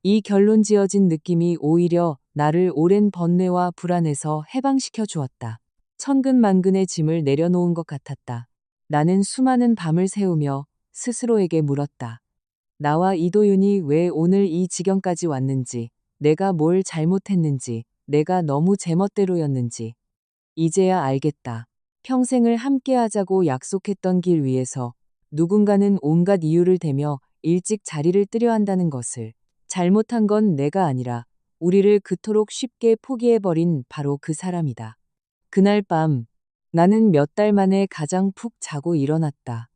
이 결론 지어진 느낌이 오히려 나를 오랜 번뇌와 불안에서 해방시켜 주었다. 천근만근의 짐을 내려놓은 것 같았다. 나는 수많은 밤을 새우며 스스로에게 물었다. 나와 이도윤이 왜 오늘 이 지경까지 왔는지, 내가 뭘 잘못했는지, 내가 너무 제멋대로였는지. 이제야 알겠다. 평생을 함께하자고 약속했던 길 위에서 누군가는 온갖 이유를 대며 일찍 자리를 뜨려 한다는 것을. 잘못한 건 내가 아니라 우리를 그토록 쉽게 포기해버린 바로 그 사람이다. 그날 밤 나는 몇 달 만에 가장 푹 자고 일어났다.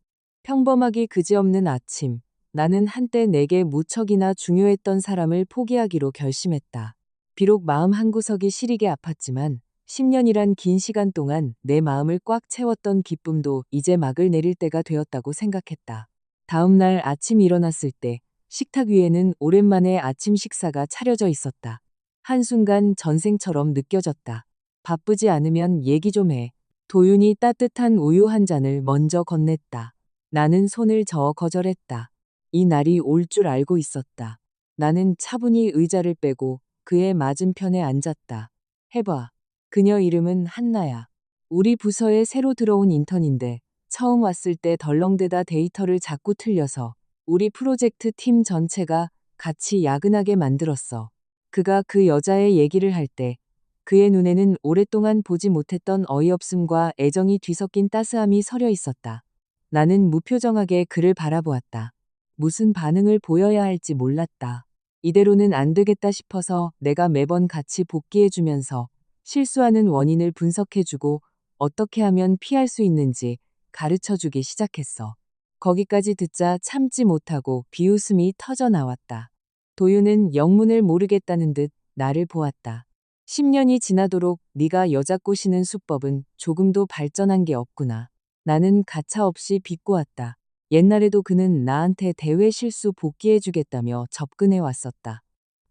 평범하기 그지없는 아침. 나는 한때 내게 무척이나 중요했던 사람을 포기하기로 결심했다. 비록 마음 한구석이 시리게 아팠지만 10년이란 긴 시간 동안 내 마음을 꽉 채웠던 기쁨도 이제 막을 내릴 때가 되었다고 생각했다. 다음 날 아침 일어났을 때 식탁 위에는 오랜만에 아침 식사가 차려져 있었다. 한순간 전생처럼 느껴졌다. 바쁘지 않으면 얘기 좀 해. 도윤이 따뜻한 우유 한 잔을 먼저 건넸다. 나는 손을 저어 거절했다. 이 날이 올 줄 알고 있었다. 나는 차분히 의자를 빼고 그의 맞은편에 앉았다. 해봐. 그녀 이름은 한나야. 우리 부서에 새로 들어온 인턴인데 처음 왔을 때 덜렁대다 데이터를 자꾸 틀려서 우리 프로젝트 팀 전체가 같이 야근하게 만들었어. 그가 그 여자의 얘기를 할 때 그의 눈에는 오랫동안 보지 못했던 어이없음과 애정이 뒤섞인 따스함이 서려 있었다. 나는 무표정하게 그를 바라보았다. 무슨 반응을 보여야 할지 몰랐다. 이대로는 안 되겠다 싶어서 내가 매번 같이 복귀해주면서 실수하는 원인을 분석해주고 어떻게 하면 피할 수 있는지 가르쳐주기 시작했어. 거기까지 듣자 참지 못하고 비웃음이 터져 나왔다. 도윤은 영문을 모르겠다는 듯 나를 보았다. 10년이 지나도록 네가 여자 꼬시는 수법은 조금도 발전한 게 없구나. 나는 가차없이 비꼬았다. 옛날에도 그는 나한테 대회 실수 복귀해주겠다며 접근해 왔었다.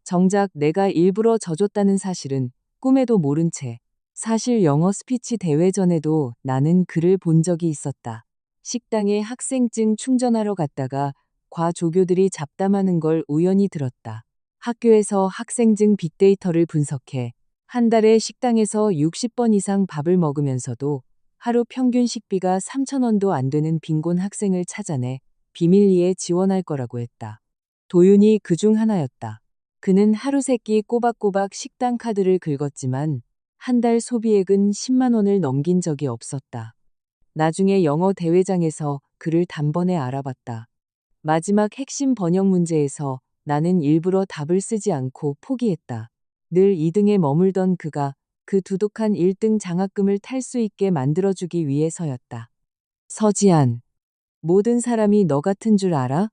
정작 내가 일부러 져줬다는 사실은 꿈에도 모른 채 사실 영어 스피치 대회 전에도 나는 그를 본 적이 있었다. 식당에 학생증 충전하러 갔다가 과조교들이 잡담하는 걸 우연히 들었다. 학교에서 학생증 빅데이터를 분석해 한 달에 식당에서 60번 이상 밥을 먹으면서도 하루 평균 식비가 3,000원도 안 되는 빈곤 학생을 찾아내 비밀리에 지원할 거라고 했다. 도윤이 그중 하나였다. 그는 하루 세끼 꼬박꼬박 식당 카드를 긁었지만 한 달 소비액은 10만 원을 넘긴 적이 없었다. 나중에 영어 대회장에서 그를 단번에 알아봤다. 마지막 핵심 번역 문제에서 나는 일부러 답을 쓰지 않고 포기했다. 늘 2등에 머물던 그가 그 두둑한 1등 장학금을 탈 수 있게 만들어주기 위해서였다. 서지안, 모든 사람이 너 같은 줄 알아?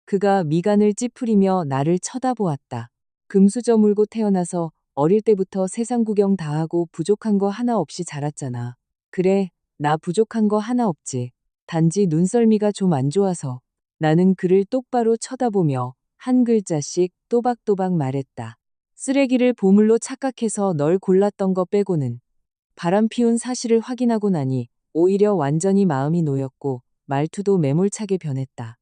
그가 미간을 찌푸리며 나를 쳐다보았다. 금수저 물고 태어나서 어릴 때부터 세상 구경 다 하고 부족한 거 하나 없이 자랐잖아. 그래, 나 부족한 거 하나 없지. 단지 눈썰미가 좀 안 좋아서. 나는 그를 똑바로 쳐다보며 한 글자씩 또박또박 말했다. 쓰레기를 보물로 착각해서 널 골랐던 거 빼고는. 바람 피운 사실을 확인하고 나니 오히려 완전히 마음이 놓였고 말투도 매몰차게 변했다.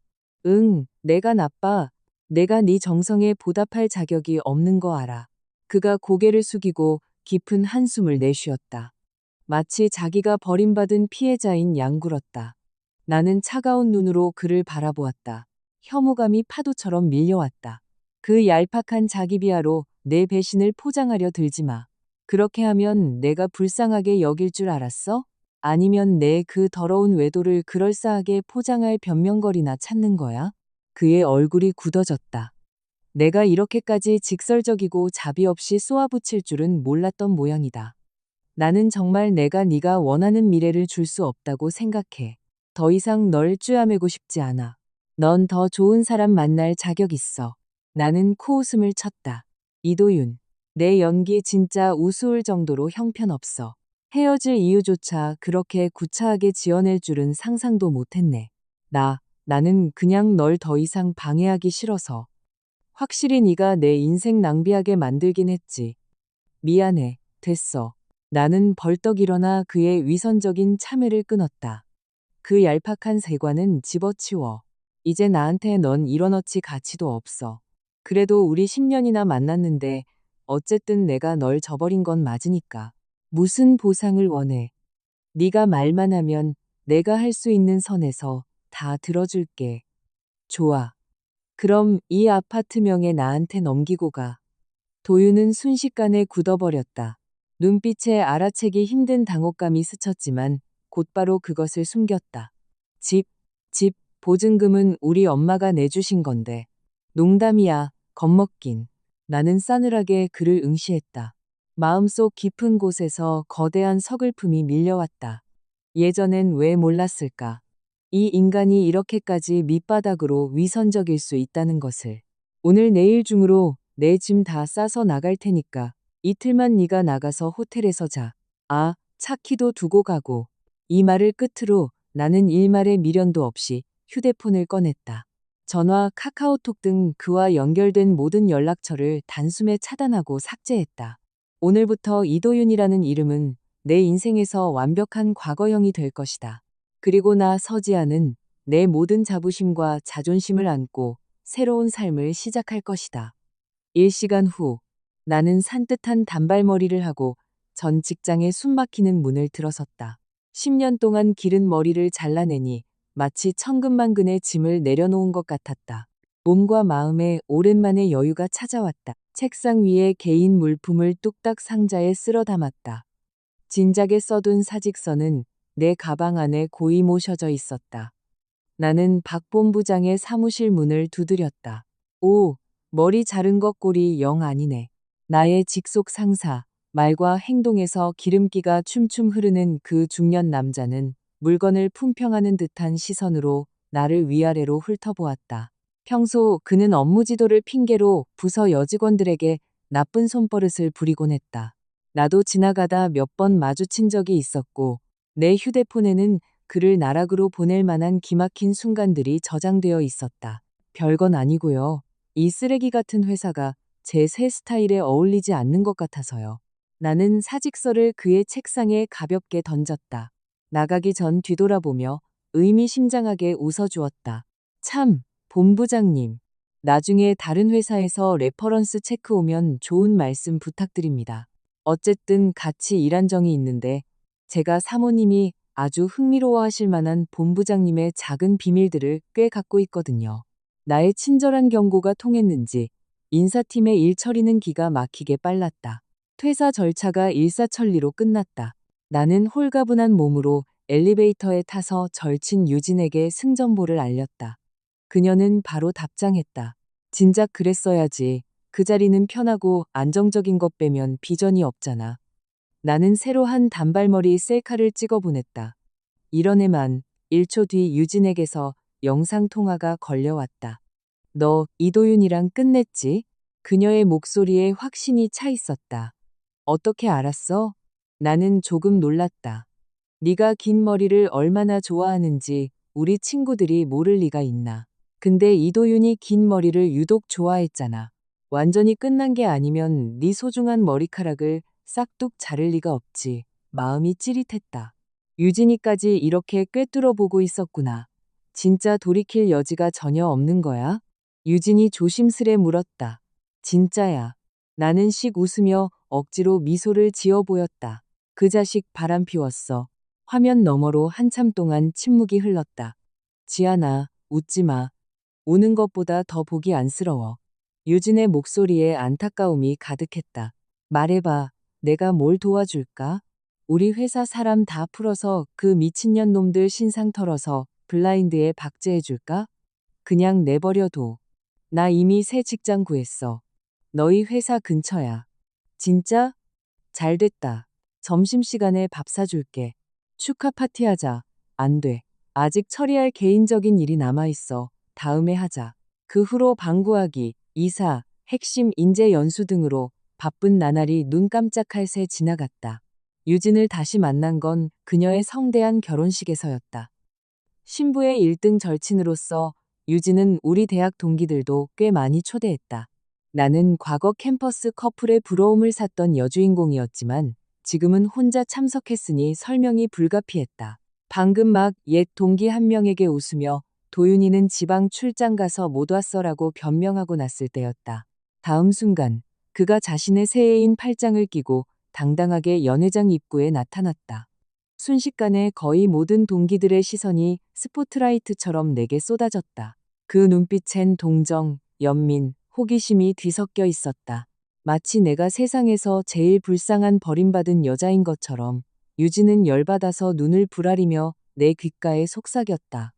응, 내가 나빠. 내가 네 정성에 보답할 자격이 없는 거 알아. 그가 고개를 숙이고 깊은 한숨을 내쉬었다. 마치 자기가 버림받은 피해자인 양 굴었다. 나는 차가운 눈으로 그를 바라보았다. 혐오감이 파도처럼 밀려왔다. 그 얄팍한 자기 비하로 내 배신을 포장하려 들지 마. 그렇게 하면 내가 불쌍하게 여길 줄 알았어? 아니면 내 그 더러운 외도를 그럴싸하게 포장할 변명거리나 찾는 거야? 그의 얼굴이 굳어졌다. 내가 이렇게까지 직설적이고 자비 없이 쏘아붙일 줄은 몰랐던 모양이다. 나는 정말 내가 네가 원하는 미래를 줄 수 없다고 생각해. 더 이상 널 쪼아매고 싶지 않아. 넌 더 좋은 사람 만날 자격 있어. 나는 코웃음을 쳤다. 이도윤, 내 연기 진짜 우스울 정도로 형편없어. 헤어질 이유조차 그렇게 구차하게 지어낼 줄은 상상도 못했네. 나는 그냥 널 더 이상 방해하기 싫어서. 확실히 네가 내 인생 낭비하게 만들긴 했지. 미안해. 됐어. 나는 벌떡 일어나 그의 위선적인 참회를 끊었다. 그 얄팍한 세관은 집어치워. 이제 나한테 넌 1원어치 가치도 없어. 그래도 우리 10년이나 만났는데 어쨌든 내가 널 저버린 건 맞으니까. 무슨 보상을 원해? 네가 말만 하면 내가 할 수 있는 선에서 다 들어줄게. 좋아. 그럼 이 아파트 명예 나한테 넘기고 가. 도윤은 순식간에 굳어버렸다. 눈빛에 알아채기 힘든 당혹감이 스쳤지만 곧바로 그것을 숨겼다. 집, 보증금은 우리 엄마가 내주신 건데. 농담이야, 겁먹긴. 나는 싸늘하게 그를 응시했다. 마음속 깊은 곳에서 거대한 서글픔이 밀려왔다. 예전엔 왜 몰랐을까? 이 인간이 이렇게까지 밑바닥으로 위선적일 수 있다는 것을. 오늘 내일 중으로 내 짐 다 싸서 나갈 테니까 이틀만 네가 나가서 호텔에서 자. 아, 차 키도 두고 가고. 이 말을 끝으로 나는 일말의 미련도 없이 휴대폰을 꺼냈다. 전화, 카카오톡 등 그와 연결된 모든 연락처를 단숨에 차단하고 삭제했다. 오늘부터 이도윤이라는 이름은 내 인생에서 완벽한 과거형이 될 것이다. 그리고 나 서지아는 내 모든 자부심과 자존심을 안고 새로운 삶을 시작할 것이다. 1시간 후, 나는 산뜻한 단발머리를 하고 전 직장의 숨막히는 문을 들어섰다. 10년 동안 기른 머리를 잘라내니 마치 천근만근의 짐을 내려놓은 것 같았다. 몸과 마음에 오랜만에 여유가 찾아왔다. 책상 위에 개인 물품을 뚝딱 상자에 쓸어 담았다. 진작에 써둔 사직서는 내 가방 안에 고이 모셔져 있었다. 나는 박 본부장의 사무실 문을 두드렸다. 오, 머리 자른 것 꼴이 영 아니네. 나의 직속 상사, 말과 행동에서 기름기가 춤춤 흐르는 그 중년 남자는 물건을 품평하는 듯한 시선으로 나를 위아래로 훑어보았다. 평소 그는 업무 지도를 핑계로 부서 여직원들에게 나쁜 손버릇을 부리곤 했다. 나도 지나가다 몇 번 마주친 적이 있었고, 내 휴대폰에는 그를 나락으로 보낼 만한 기막힌 순간들이 저장되어 있었다. 별건 아니고요. 이 쓰레기 같은 회사가 제 새 스타일에 어울리지 않는 것 같아서요. 나는 사직서를 그의 책상에 가볍게 던졌다. 나가기 전 뒤돌아보며 의미심장하게 웃어주었다. 참, 본부장님. 나중에 다른 회사에서 레퍼런스 체크 오면 좋은 말씀 부탁드립니다. 어쨌든 같이 일한 정이 있는데 제가 사모님이 아주 흥미로워하실 만한 본부장님의 작은 비밀들을 꽤 갖고 있거든요. 나의 친절한 경고가 통했는지 인사팀의 일 처리는 기가 막히게 빨랐다. 퇴사 절차가 일사천리로 끝났다. 나는 홀가분한 몸으로 엘리베이터에 타서 절친 유진에게 승전보를 알렸다. 그녀는 바로 답장했다. 진작 그랬어야지. 그 자리는 편하고 안정적인 것 빼면 비전이 없잖아. 나는 새로 한 단발머리 셀카를 찍어 보냈다. 이런 애만 1초 뒤 유진에게서 영상통화가 걸려왔다. 너 이도윤이랑 끝냈지? 그녀의 목소리에 확신이 차 있었다. 어떻게 알았어? 나는 조금 놀랐다. 네가 긴 머리를 얼마나 좋아하는지 우리 친구들이 모를 리가 있나. 근데 이도윤이 긴 머리를 유독 좋아했잖아. 완전히 끝난 게 아니면 네 소중한 머리카락을 싹둑 자를 리가 없지. 마음이 찌릿했다. 유진이까지 이렇게 꿰뚫어 보고 있었구나. 진짜 돌이킬 여지가 전혀 없는 거야? 유진이 조심스레 물었다. 진짜야. 나는 씩 웃으며 억지로 미소를 지어 보였다. 그 자식 바람 피웠어. 화면 너머로 한참 동안 침묵이 흘렀다. 지아나, 웃지 마. 우는 것보다 더 보기 안쓰러워. 유진의 목소리에 안타까움이 가득했다. 말해봐. 내가 뭘 도와줄까? 우리 회사 사람 다 풀어서 그 미친년 놈들 신상 털어서 블라인드에 박제해줄까? 그냥 내버려둬. 나 이미 새 직장 구했어. 너희 회사 근처야. 진짜? 잘됐다. 점심시간에 밥 사줄게. 축하 파티하자. 안 돼. 아직 처리할 개인적인 일이 남아있어. 다음에 하자. 그 후로 방구하기, 이사, 핵심 인재 연수 등으로 바쁜 나날이 눈 깜짝할 새 지나갔다. 유진을 다시 만난 건 그녀의 성대한 결혼식에서였다. 신부의 1등 절친으로서 유진은 우리 대학 동기들도 꽤 많이 초대했다. 나는 과거 캠퍼스 커플의 부러움을 샀던 여주인공이었지만 지금은 혼자 참석했으니 설명이 불가피했다. 방금 막 옛 동기 한 명에게 웃으며 도윤이는 지방 출장 가서 못 왔어라고 변명하고 났을 때였다. 다음 순간 그가 자신의 새해인 팔짱을 끼고 당당하게 연회장 입구에 나타났다. 순식간에 거의 모든 동기들의 시선이 스포트라이트처럼 내게 쏟아졌다. 그 눈빛엔 동정, 연민, 호기심이 뒤섞여 있었다. 마치 내가 세상에서 제일 불쌍한 버림받은 여자인 것처럼 유진은 열받아서 눈을 부라리며 내 귓가에 속삭였다.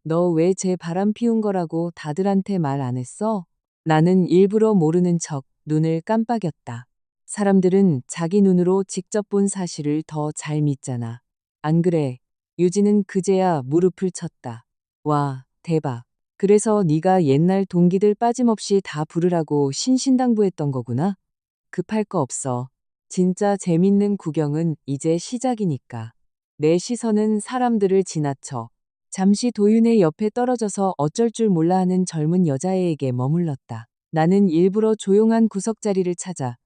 너 왜 제 바람 피운 거라고 다들한테 말 안 했어? 나는 일부러 모르는 척 눈을 깜빡였다. 사람들은 자기 눈으로 직접 본 사실을 더 잘 믿잖아. 안 그래? 유진은 그제야 무릎을 쳤다. 와, 대박. 그래서 네가 옛날 동기들 빠짐없이 다 부르라고 신신당부했던 거구나? 급할 거 없어. 진짜 재밌는 구경은 이제 시작이니까. 내 시선은 사람들을 지나쳐 잠시 도윤의 옆에 떨어져서 어쩔 줄 몰라 하는 젊은 여자애에게 머물렀다. 나는 일부러 조용한 구석자리를 찾아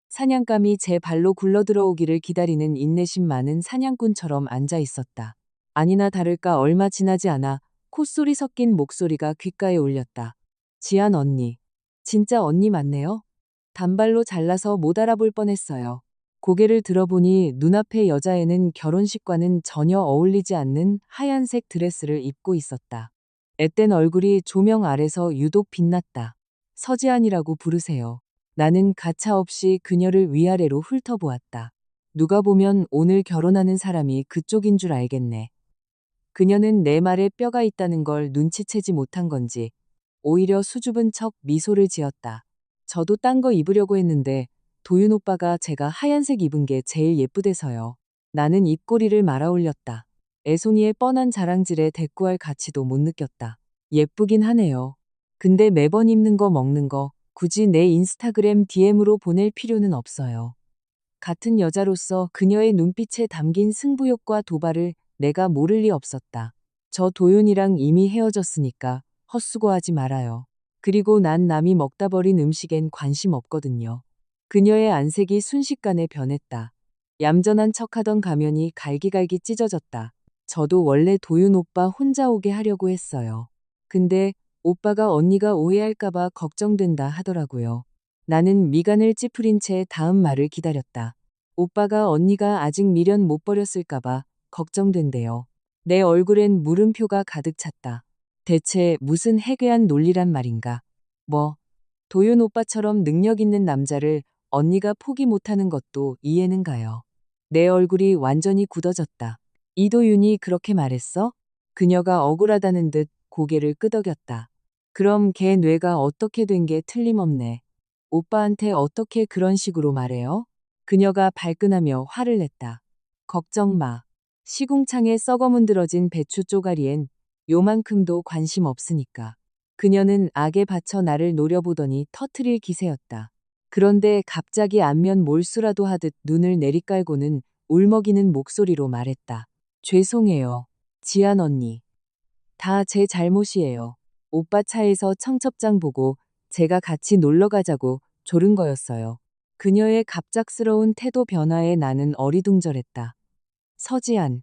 사냥감이 제 발로 굴러들어오기를 기다리는 인내심 많은 사냥꾼처럼 앉아 있었다. 아니나 다를까 얼마 지나지 않아 콧소리 섞인 목소리가 귓가에 울렸다. 지안 언니. 진짜 언니 맞네요? 단발로 잘라서 못 알아볼 뻔했어요. 고개를 들어보니 눈앞의 여자애는 결혼식과는 전혀 어울리지 않는 하얀색 드레스를 입고 있었다. 앳된 얼굴이 조명 아래서 유독 빛났다. 서지안이라고 부르세요. 나는 가차없이 그녀를 위아래로 훑어보았다. 누가 보면 오늘 결혼하는 사람이 그쪽인 줄 알겠네. 그녀는 내 말에 뼈가 있다는 걸 눈치채지 못한 건지 오히려 수줍은 척 미소를 지었다. 저도 딴 거 입으려고 했는데 도윤 오빠가 제가 하얀색 입은 게 제일 예쁘대서요. 나는 입꼬리를 말아올렸다. 애송이의 뻔한 자랑질에 대꾸할 가치도 못 느꼈다. 예쁘긴 하네요. 근데 매번 입는 거 먹는 거 굳이 내 인스타그램 DM으로 보낼 필요는 없어요. 같은 여자로서 그녀의 눈빛에 담긴 승부욕과 도발을 내가 모를 리 없었다. 저 도윤이랑 이미 헤어졌으니까 헛수고하지 말아요. 그리고 난 남이 먹다 버린 음식엔 관심 없거든요. 그녀의 안색이 순식간에 변했다. 얌전한 척하던 가면이 갈기갈기 찢어졌다. 저도 원래 도윤 오빠 혼자 오게 하려고 했어요. 근데 오빠가 언니가 오해할까봐 걱정된다 하더라고요. 나는 미간을 찌푸린 채 다음 말을 기다렸다. 오빠가 언니가 아직 미련 못 버렸을까봐 걱정된대요. 내 얼굴엔 물음표가 가득 찼다. 대체 무슨 해괴한 논리란 말인가? 뭐, 도윤 오빠처럼 능력 있는 남자를 언니가 포기 못하는 것도 이해는 가요. 내 얼굴이 완전히 굳어졌다. 이도윤이 그렇게 말했어? 그녀가 억울하다는 듯 고개를 끄덕였다. 그럼 걔 뇌가 어떻게 된 게 틀림없네. 오빠한테 어떻게 그런 식으로 말해요? 그녀가 발끈하며 화를 냈다. 걱정 마. 시궁창에 썩어 문드러진 배추 쪼가리엔 요만큼도 관심 없으니까. 그녀는 악에 받쳐 나를 노려보더니 터트릴 기세였다. 그런데 갑자기 안면 몰수라도 하듯 눈을 내리깔고는 울먹이는 목소리로 말했다. 죄송해요. 지안 언니. 다 제 잘못이에요. 오빠 차에서 청첩장 보고 제가 같이 놀러 가자고 조른 거였어요. 그녀의 갑작스러운 태도 변화에 나는 어리둥절했다. 서지안.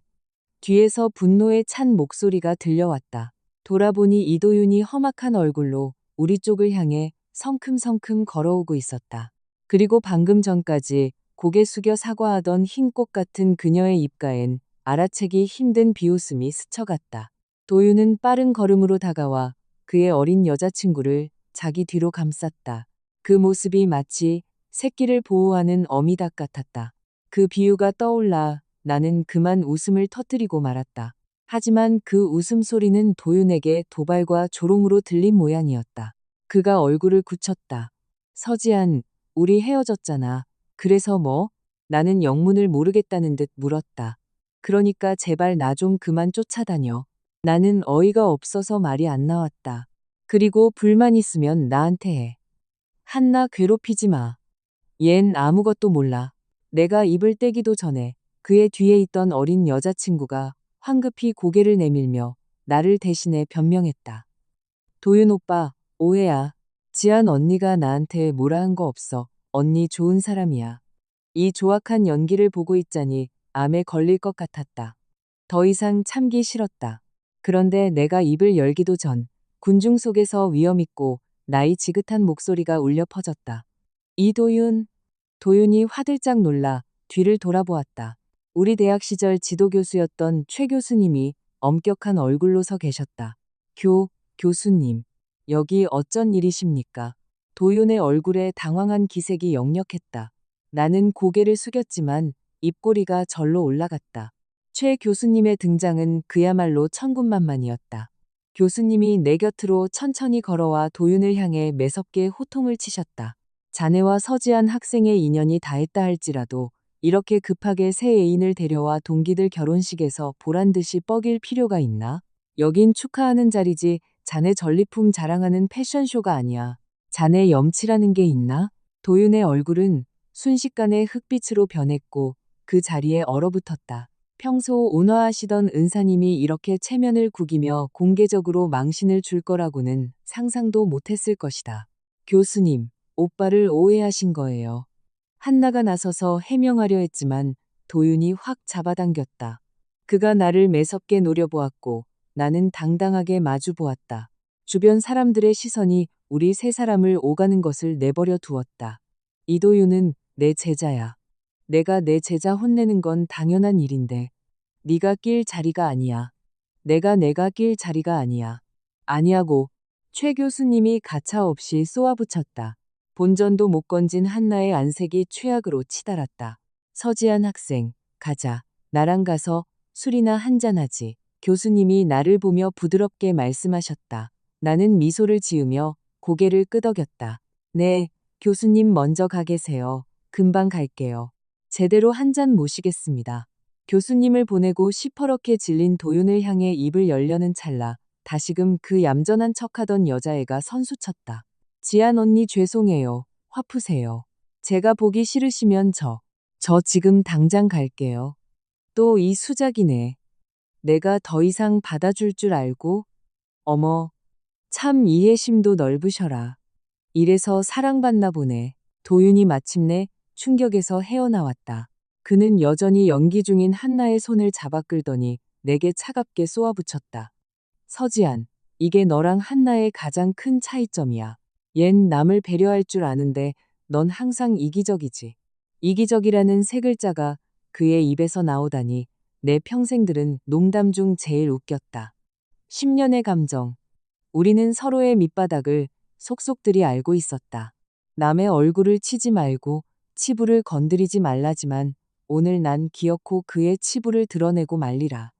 뒤에서 분노에 찬 목소리가 들려왔다. 돌아보니 이도윤이 험악한 얼굴로 우리 쪽을 향해 성큼성큼 걸어오고 있었다. 그리고 방금 전까지 고개 숙여 사과하던 흰 꽃 같은 그녀의 입가엔 알아채기 힘든 비웃음이 스쳐갔다. 도윤은 빠른 걸음으로 다가와 그의 어린 여자친구를 자기 뒤로 감쌌다. 그 모습이 마치 새끼를 보호하는 어미닭 같았다. 그 비유가 떠올라 나는 그만 웃음을 터뜨리고 말았다. 하지만 그 웃음소리는 도윤에게 도발과 조롱으로 들린 모양이었다. 그가 얼굴을 굳혔다. 서지안, 우리 헤어졌잖아. 그래서 뭐? 나는 영문을 모르겠다는 듯 물었다. 그러니까 제발 나 좀 그만 쫓아다녀. 나는 어이가 없어서 말이 안 나왔다. 그리고 불만 있으면 나한테 해. 한나 괴롭히지 마. 얜 아무것도 몰라. 내가 입을 떼기도 전에 그의 뒤에 있던 어린 여자친구가 황급히 고개를 내밀며 나를 대신해 변명했다. 도윤 오빠, 오해야. 지안 언니가 나한테 뭐라 한 거 없어. 언니 좋은 사람이야. 이 조악한 연기를 보고 있자니 암에 걸릴 것 같았다. 더 이상 참기 싫었다. 그런데 내가 입을 열기도 전 군중 속에서 위엄있고 나이 지긋한 목소리가 울려 퍼졌다. 이도윤. 도윤이 화들짝 놀라 뒤를 돌아보았다. 우리 대학 시절 지도교수였던 최 교수님이 엄격한 얼굴로 서 계셨다. 교수님. 여기 어쩐 일이십니까? 도윤의 얼굴에 당황한 기색이 역력했다. 나는 고개를 숙였지만 입꼬리가 절로 올라갔다. 최 교수님의 등장은 그야말로 천군만만이었다. 교수님이 내 곁으로 천천히 걸어와 도윤을 향해 매섭게 호통을 치셨다. 자네와 서지안 학생의 인연이 닿았다 할지라도 이렇게 급하게 새 애인을 데려와 동기들 결혼식에서 보란듯이 뻐길 필요가 있나? 여긴 축하하는 자리지 자네 전리품 자랑하는 패션쇼가 아니야. 자네 염치라는 게 있나? 도윤의 얼굴은 순식간에 흑빛으로 변했고 그 자리에 얼어붙었다. 평소 온화하시던 은사님이 이렇게 체면을 구기며 공개적으로 망신을 줄 거라고는 상상도 못했을 것이다. 교수님, 오빠를 오해하신 거예요. 한나가 나서서 해명하려 했지만 도윤이 확 잡아당겼다. 그가 나를 매섭게 노려보았고 나는 당당하게 마주보았다. 주변 사람들의 시선이 우리 세 사람을 오가는 것을 내버려 두었다. 이도윤은 내 제자야. 내가 내 제자 혼내는 건 당연한 일인데 네가 낄 자리가 아니야. 내가 낄 자리가 아니야. 아니하고 최 교수님이 가차없이 쏘아붙였다. 본전도 못 건진 한나의 안색이 최악으로 치달았다. 서지한 학생, 가자. 나랑 가서 술이나 한잔하지. 교수님이 나를 보며 부드럽게 말씀하셨다. 나는 미소를 지으며 고개를 끄덕였다. 네, 교수님 먼저 가 계세요. 금방 갈게요. 제대로 한 잔 모시겠습니다. 교수님을 보내고 시퍼렇게 질린 도윤을 향해 입을 열려는 찰나 다시금 그 얌전한 척하던 여자애가 선수쳤다. 지안 언니 죄송해요. 화 푸세요. 제가 보기 싫으시면 저 지금 당장 갈게요. 또 이 수작이네. 내가 더 이상 받아줄 줄 알고? 어머, 참 이해심도 넓으셔라. 이래서 사랑받나 보네. 도윤이 마침내 충격에서 헤어나왔다. 그는 여전히 연기 중인 한나의 손을 잡아 끌더니 내게 차갑게 쏘아붙였다. 서지안, 이게 너랑 한나의 가장 큰 차이점이야. 얜 남을 배려할 줄 아는데 넌 항상 이기적이지. 이기적이라는 세 글자가 그의 입에서 나오다니 내 평생들은 농담 중 제일 웃겼다. 10년의 감정. 우리는 서로의 밑바닥을 속속들이 알고 있었다. 남의 얼굴을 치지 말고 치부를 건드리지 말라지만 오늘 난 기어코 그의 치부를 드러내고 말리라.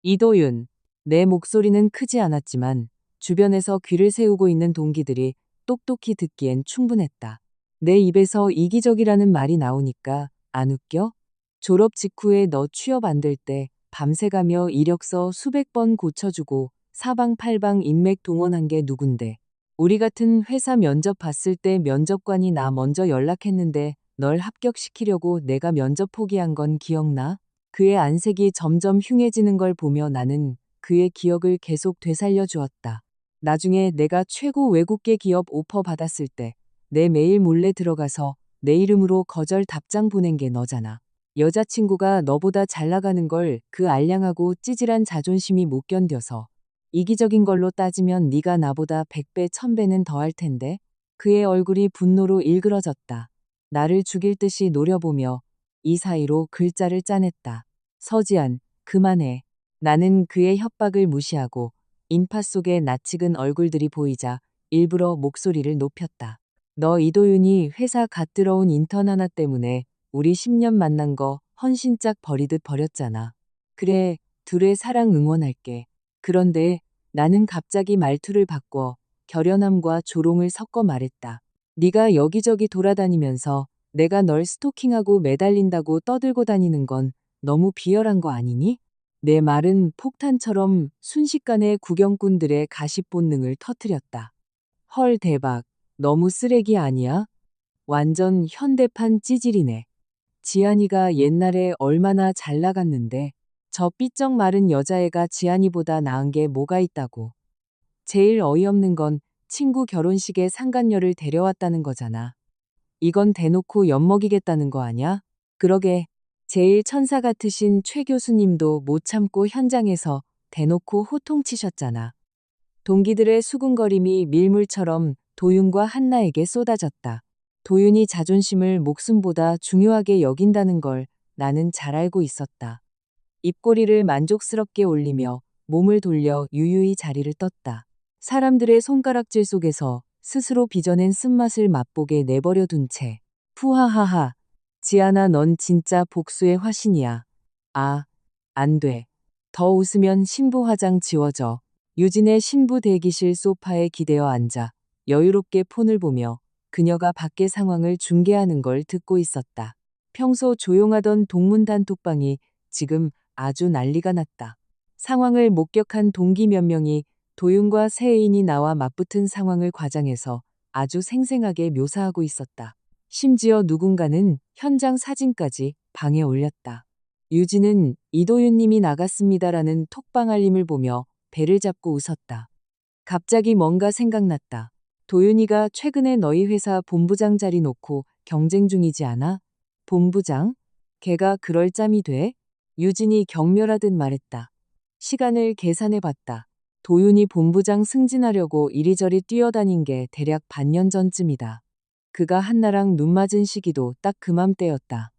이도윤. 내 목소리는 크지 않았지만 주변에서 귀를 세우고 있는 동기들이 똑똑히 듣기엔 충분했다. 내 입에서 이기적이라는 말이 나오니까 안 웃겨? 졸업 직후에 너 취업 안 될 때 밤새가며 이력서 수백 번 고쳐주고 사방팔방 인맥 동원한 게 누군데. 우리 같은 회사 면접 봤을 때 면접관이 나 먼저 연락했는데 널 합격시키려고 내가 면접 포기한 건 기억나? 그의 안색이 점점 흉해지는 걸 보며 나는 그의 기억을 계속 되살려 주었다. 나중에 내가 최고 외국계 기업 오퍼 받았을 때 내 메일 몰래 들어가서 내 이름으로 거절 답장 보낸 게 너잖아. 여자친구가 너보다 잘 나가는 걸 그 알량하고 찌질한 자존심이 못 견뎌서 이기적인 걸로 따지면 네가 나보다 100배 1000배는 더 할 텐데. 그의 얼굴이 분노로 일그러졌다. 나를 죽일 듯이 노려보며 이 사이로 글자를 짜냈다. 서지안, 그만해. 나는 그의 협박을 무시하고 인파 속에 낯익은 얼굴들이 보이자 일부러 목소리를 높였다. 너 이도윤이 회사 갓 들어온 인턴 하나 때문에 우리 10년 만난 거 헌신짝 버리듯 버렸잖아. 그래, 둘의 사랑 응원할게. 그런데 나는 갑자기 말투를 바꿔 결연함과 조롱을 섞어 말했다. 네가 여기저기 돌아다니면서 내가 널 스토킹하고 매달린다고 떠들고 다니는 건 너무 비열한 거 아니니? 내 말은 폭탄처럼 순식간에 구경꾼들의 가십 본능을 터뜨렸다. 헐 대박. 너무 쓰레기 아니야? 완전 현대판 찌질이네. 지안이가 옛날에 얼마나 잘 나갔는데 저 삐쩍 마른 여자애가 지안이보다 나은 게 뭐가 있다고. 제일 어이없는 건 친구 결혼식에 상간녀를 데려왔다는 거잖아. 이건 대놓고 엿먹이겠다는 거 아냐? 그러게 제일 천사 같으신 최 교수님도 못 참고 현장에서 대놓고 호통치셨잖아. 동기들의 수군거림이 밀물처럼 도윤과 한나에게 쏟아졌다. 도윤이 자존심을 목숨보다 중요하게 여긴다는 걸 나는 잘 알고 있었다. 입꼬리를 만족스럽게 올리며 몸을 돌려 유유히 자리를 떴다. 사람들의 손가락질 속에서 스스로 빚어낸 쓴맛을 맛보게 내버려 둔 채. 푸하하하. 지아나 넌 진짜 복수의 화신이야. 아, 안 돼. 더 웃으면 신부 화장 지워져. 유진의 신부 대기실 소파에 기대어 앉아 여유롭게 폰을 보며 그녀가 밖의 상황을 중계하는 걸 듣고 있었다. 평소 조용하던 동문 단톡방이 지금 아주 난리가 났다. 상황을 목격한 동기 몇 명이 도윤과 새 애인이 나와 맞붙은 상황을 과장해서 아주 생생하게 묘사하고 있었다. 심지어 누군가는 현장 사진까지 방에 올렸다. 유진은 이도윤님이 나갔습니다라는 톡방 알림을 보며 배를 잡고 웃었다. 갑자기 뭔가 생각났다. 도윤이가 최근에 너희 회사 본부장 자리 놓고 경쟁 중이지 않아? 본부장? 걔가 그럴 짬이 돼? 유진이 경멸하듯 말했다. 시간을 계산해봤다. 도윤이 본부장 승진하려고 이리저리 뛰어다닌 게 대략 반년 전쯤이다. 그가 한나랑 눈 맞은 시기도 딱 그맘때였다.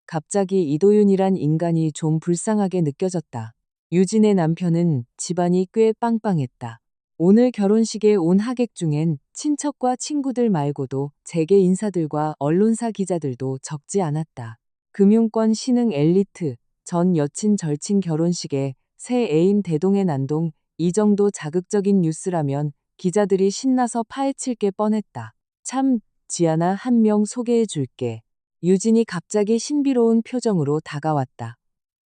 갑자기 이도윤이란 인간이 좀 불쌍하게 느껴졌다. 유진의 남편은 집안이 꽤 빵빵했다. 오늘 결혼식에 온 하객 중엔 친척과 친구들 말고도 재계 인사들과 언론사 기자들도 적지 않았다. 금융권 신흥 엘리트, 전 여친 절친 결혼식에 새 애인 대동의 난동, 이 정도 자극적인 뉴스라면 기자들이 신나서 파헤칠 게 뻔했다. 참, 지아나 한 명 소개해 줄게. 유진이 갑자기 신비로운 표정으로 다가왔다.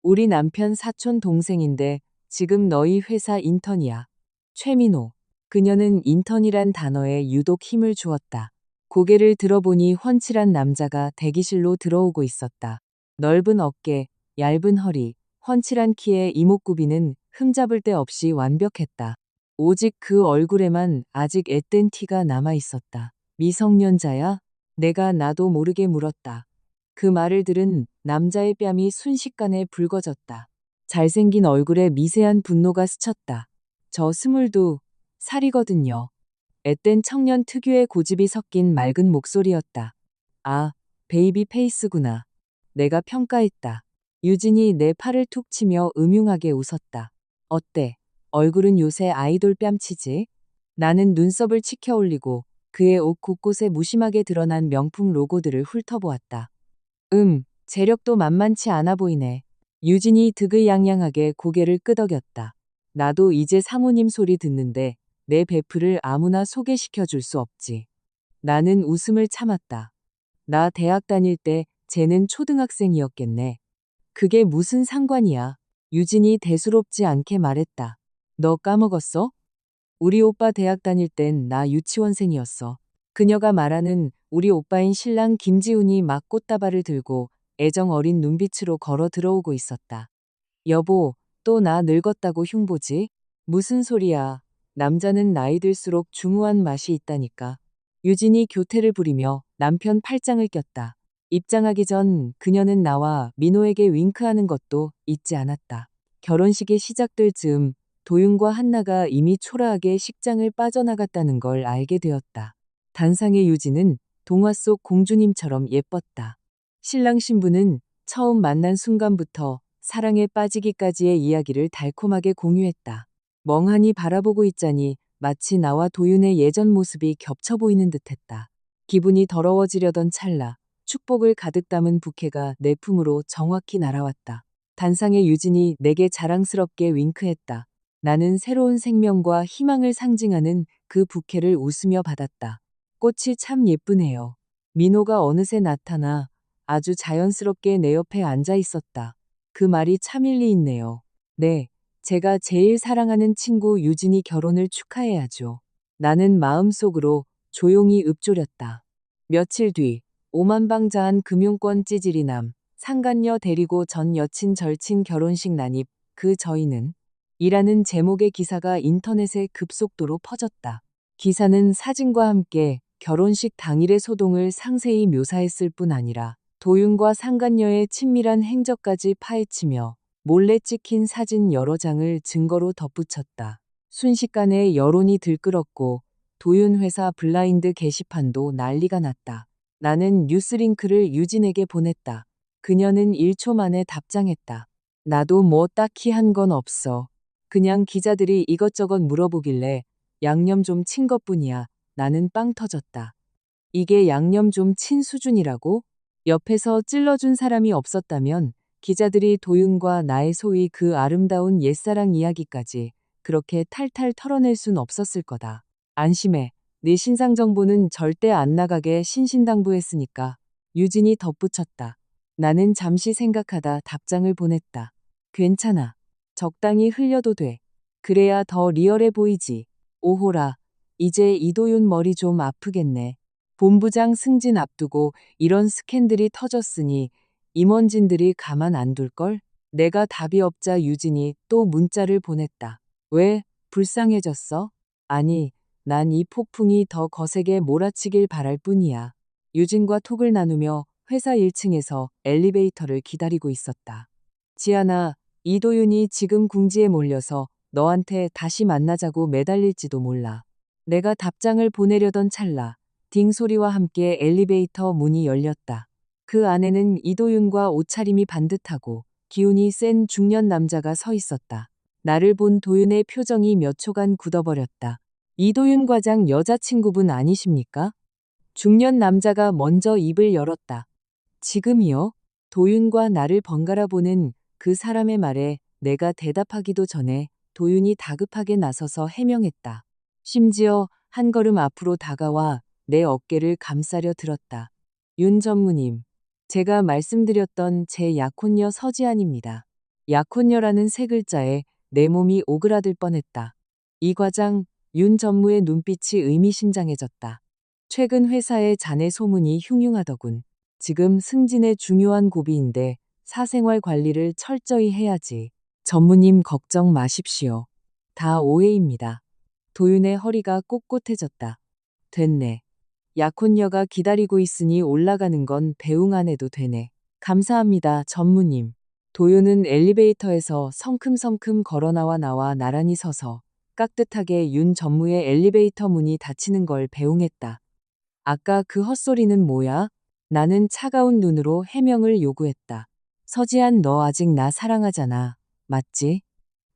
우리 남편 사촌 동생인데 지금 너희 회사 인턴이야. 최민호. 그녀는 인턴이란 단어에 유독 힘을 주었다. 고개를 들어보니 훤칠한 남자가 대기실로 들어오고 있었다. 넓은 어깨, 얇은 허리, 훤칠한 키에 이목구비는 흠잡을 데 없이 완벽했다. 오직 그 얼굴에만 아직 앳된 티가 남아 있었다. 미성년자야? 내가 나도 모르게 물었다. 그 말을 들은 남자의 뺨이 순식간에 붉어졌다. 잘생긴 얼굴에 미세한 분노가 스쳤다. 저 22살이거든요. 앳된 청년 특유의 고집이 섞인 맑은 목소리였다. 아, 베이비 페이스구나. 내가 평가했다. 유진이 내 팔을 툭 치며 음흉하게 웃었다. 어때? 얼굴은 요새 아이돌 뺨치지? 나는 눈썹을 치켜 올리고 그의 옷 곳곳에 무심하게 드러난 명품 로고들을 훑어보았다. 재력도 만만치 않아 보이네. 유진이 득을양양하게 고개를 끄덕였다. 나도 이제 사모님 소리 듣는데 내 베프를 아무나 소개시켜 줄 수 없지. 나는 웃음을 참았다. 나 대학 다닐 때 쟤는 초등학생이었겠네. 그게 무슨 상관이야. 유진이 대수롭지 않게 말했다. 너 까먹었어? 우리 오빠 대학 다닐 땐 나 유치원생이었어. 그녀가 말하는 우리 오빠인 신랑 김지훈이 막 꽃다발을 들고 애정 어린 눈빛으로 걸어 들어오고 있었다. 여보, 또 나 늙었다고 흉보지? 무슨 소리야. 남자는 나이 들수록 중후한 맛이 있다니까. 유진이 교태를 부리며 남편 팔짱을 꼈다. 입장하기 전 그녀는 나와 민호에게 윙크하는 것도 잊지 않았다. 결혼식이 시작될 즈음 도윤과 한나가 이미 초라하게 식장을 빠져나갔다는 걸 알게 되었다. 단상의 유진은 동화 속 공주님처럼 예뻤다. 신랑 신부는 처음 만난 순간부터 사랑에 빠지기까지의 이야기를 달콤하게 공유했다. 멍하니 바라보고 있자니 마치 나와 도윤의 예전 모습이 겹쳐 보이는 듯했다. 기분이 더러워지려던 찰나 축복을 가득 담은 부케가 내 품으로 정확히 날아왔다. 단상의 유진이 내게 자랑스럽게 윙크했다. 나는 새로운 생명과 희망을 상징하는 그 부케를 웃으며 받았다. 꽃이 참 예쁘네요. 민호가 어느새 나타나 아주 자연스럽게 내 옆에 앉아 있었다. 그 말이 참 일리 있네요. 네, 제가 제일 사랑하는 친구 유진이 결혼을 축하해야죠. 나는 마음속으로 조용히 읊조렸다. 며칠 뒤 오만방자한 금융권 찌질이남 상간녀 데리고 전 여친 절친 결혼식 난입 그 저희는 이라는 제목의 기사가 인터넷에 급속도로 퍼졌다. 기사는 사진과 함께 결혼식 당일의 소동을 상세히 묘사했을 뿐 아니라 도윤과 상간녀의 친밀한 행적까지 파헤치며 몰래 찍힌 사진 여러 장을 증거로 덧붙였다. 순식간에 여론이 들끓었고 도윤 회사 블라인드 게시판도 난리가 났다. 나는 뉴스링크를 유진에게 보냈다. 그녀는 1초 만에 답장했다. 나도 뭐 딱히 한 건 없어. 그냥 기자들이 이것저것 물어보길래 양념 좀 친 것뿐이야. 나는 빵 터졌다. 이게 양념 좀 친 수준이라고? 옆에서 찔러준 사람이 없었다면 기자들이 도윤과 나의 소위 그 아름다운 옛사랑 이야기까지 그렇게 탈탈 털어낼 순 없었을 거다. 안심해. 네 신상 정보는 절대 안 나가게 신신당부했으니까. 유진이 덧붙였다. 나는 잠시 생각하다 답장을 보냈다. 괜찮아. 적당히 흘려도 돼. 그래야 더 리얼해 보이지. 오호라. 이제 이도윤 머리 좀 아프겠네. 본부장 승진 앞두고 이런 스캔들이 터졌으니 임원진들이 가만 안 둘걸? 내가 답이 없자 유진이 또 문자를 보냈다. 왜? 불쌍해졌어? 아니, 난 이 폭풍이 더 거세게 몰아치길 바랄 뿐이야. 유진과 톡을 나누며 회사 1층에서 엘리베이터를 기다리고 있었다. 지아나, 이도윤이 지금 궁지에 몰려서 너한테 다시 만나자고 매달릴지도 몰라. 내가 답장을 보내려던 찰나 딩 소리와 함께 엘리베이터 문이 열렸다. 그 안에는 이도윤과 옷차림이 반듯하고 기운이 센 중년 남자가 서 있었다. 나를 본 도윤의 표정이 몇 초간 굳어버렸다. 이도윤 과장 여자친구분 아니십니까? 중년 남자가 먼저 입을 열었다. 지금이요? 도윤과 나를 번갈아 보는 그 사람의 말에 내가 대답하기도 전에 도윤이 다급하게 나서서 해명했다. 심지어 한 걸음 앞으로 다가와 내 어깨를 감싸려 들었다. 윤 전무님, 제가 말씀드렸던 제 약혼녀 서지안입니다. 약혼녀라는 세 글자에 내 몸이 오그라들 뻔했다. 이 과장, 윤 전무의 눈빛이 의미심장해졌다. 최근 회사에 자네 소문이 흉흉하더군. 지금 승진의 중요한 고비인데 사생활 관리를 철저히 해야지. 전무님 걱정 마십시오. 다 오해입니다. 도윤의 허리가 꼿꼿해졌다. 됐네. 약혼녀가 기다리고 있으니 올라가는 건 배웅 안 해도 되네. 감사합니다, 전무님. 도윤은 엘리베이터에서 성큼성큼 걸어나와 나란히 서서 깍듯하게 윤 전무의 엘리베이터 문이 닫히는 걸 배웅했다. 아까 그 헛소리는 뭐야? 나는 차가운 눈으로 해명을 요구했다. 서지한, 너 아직 나 사랑하잖아. 맞지?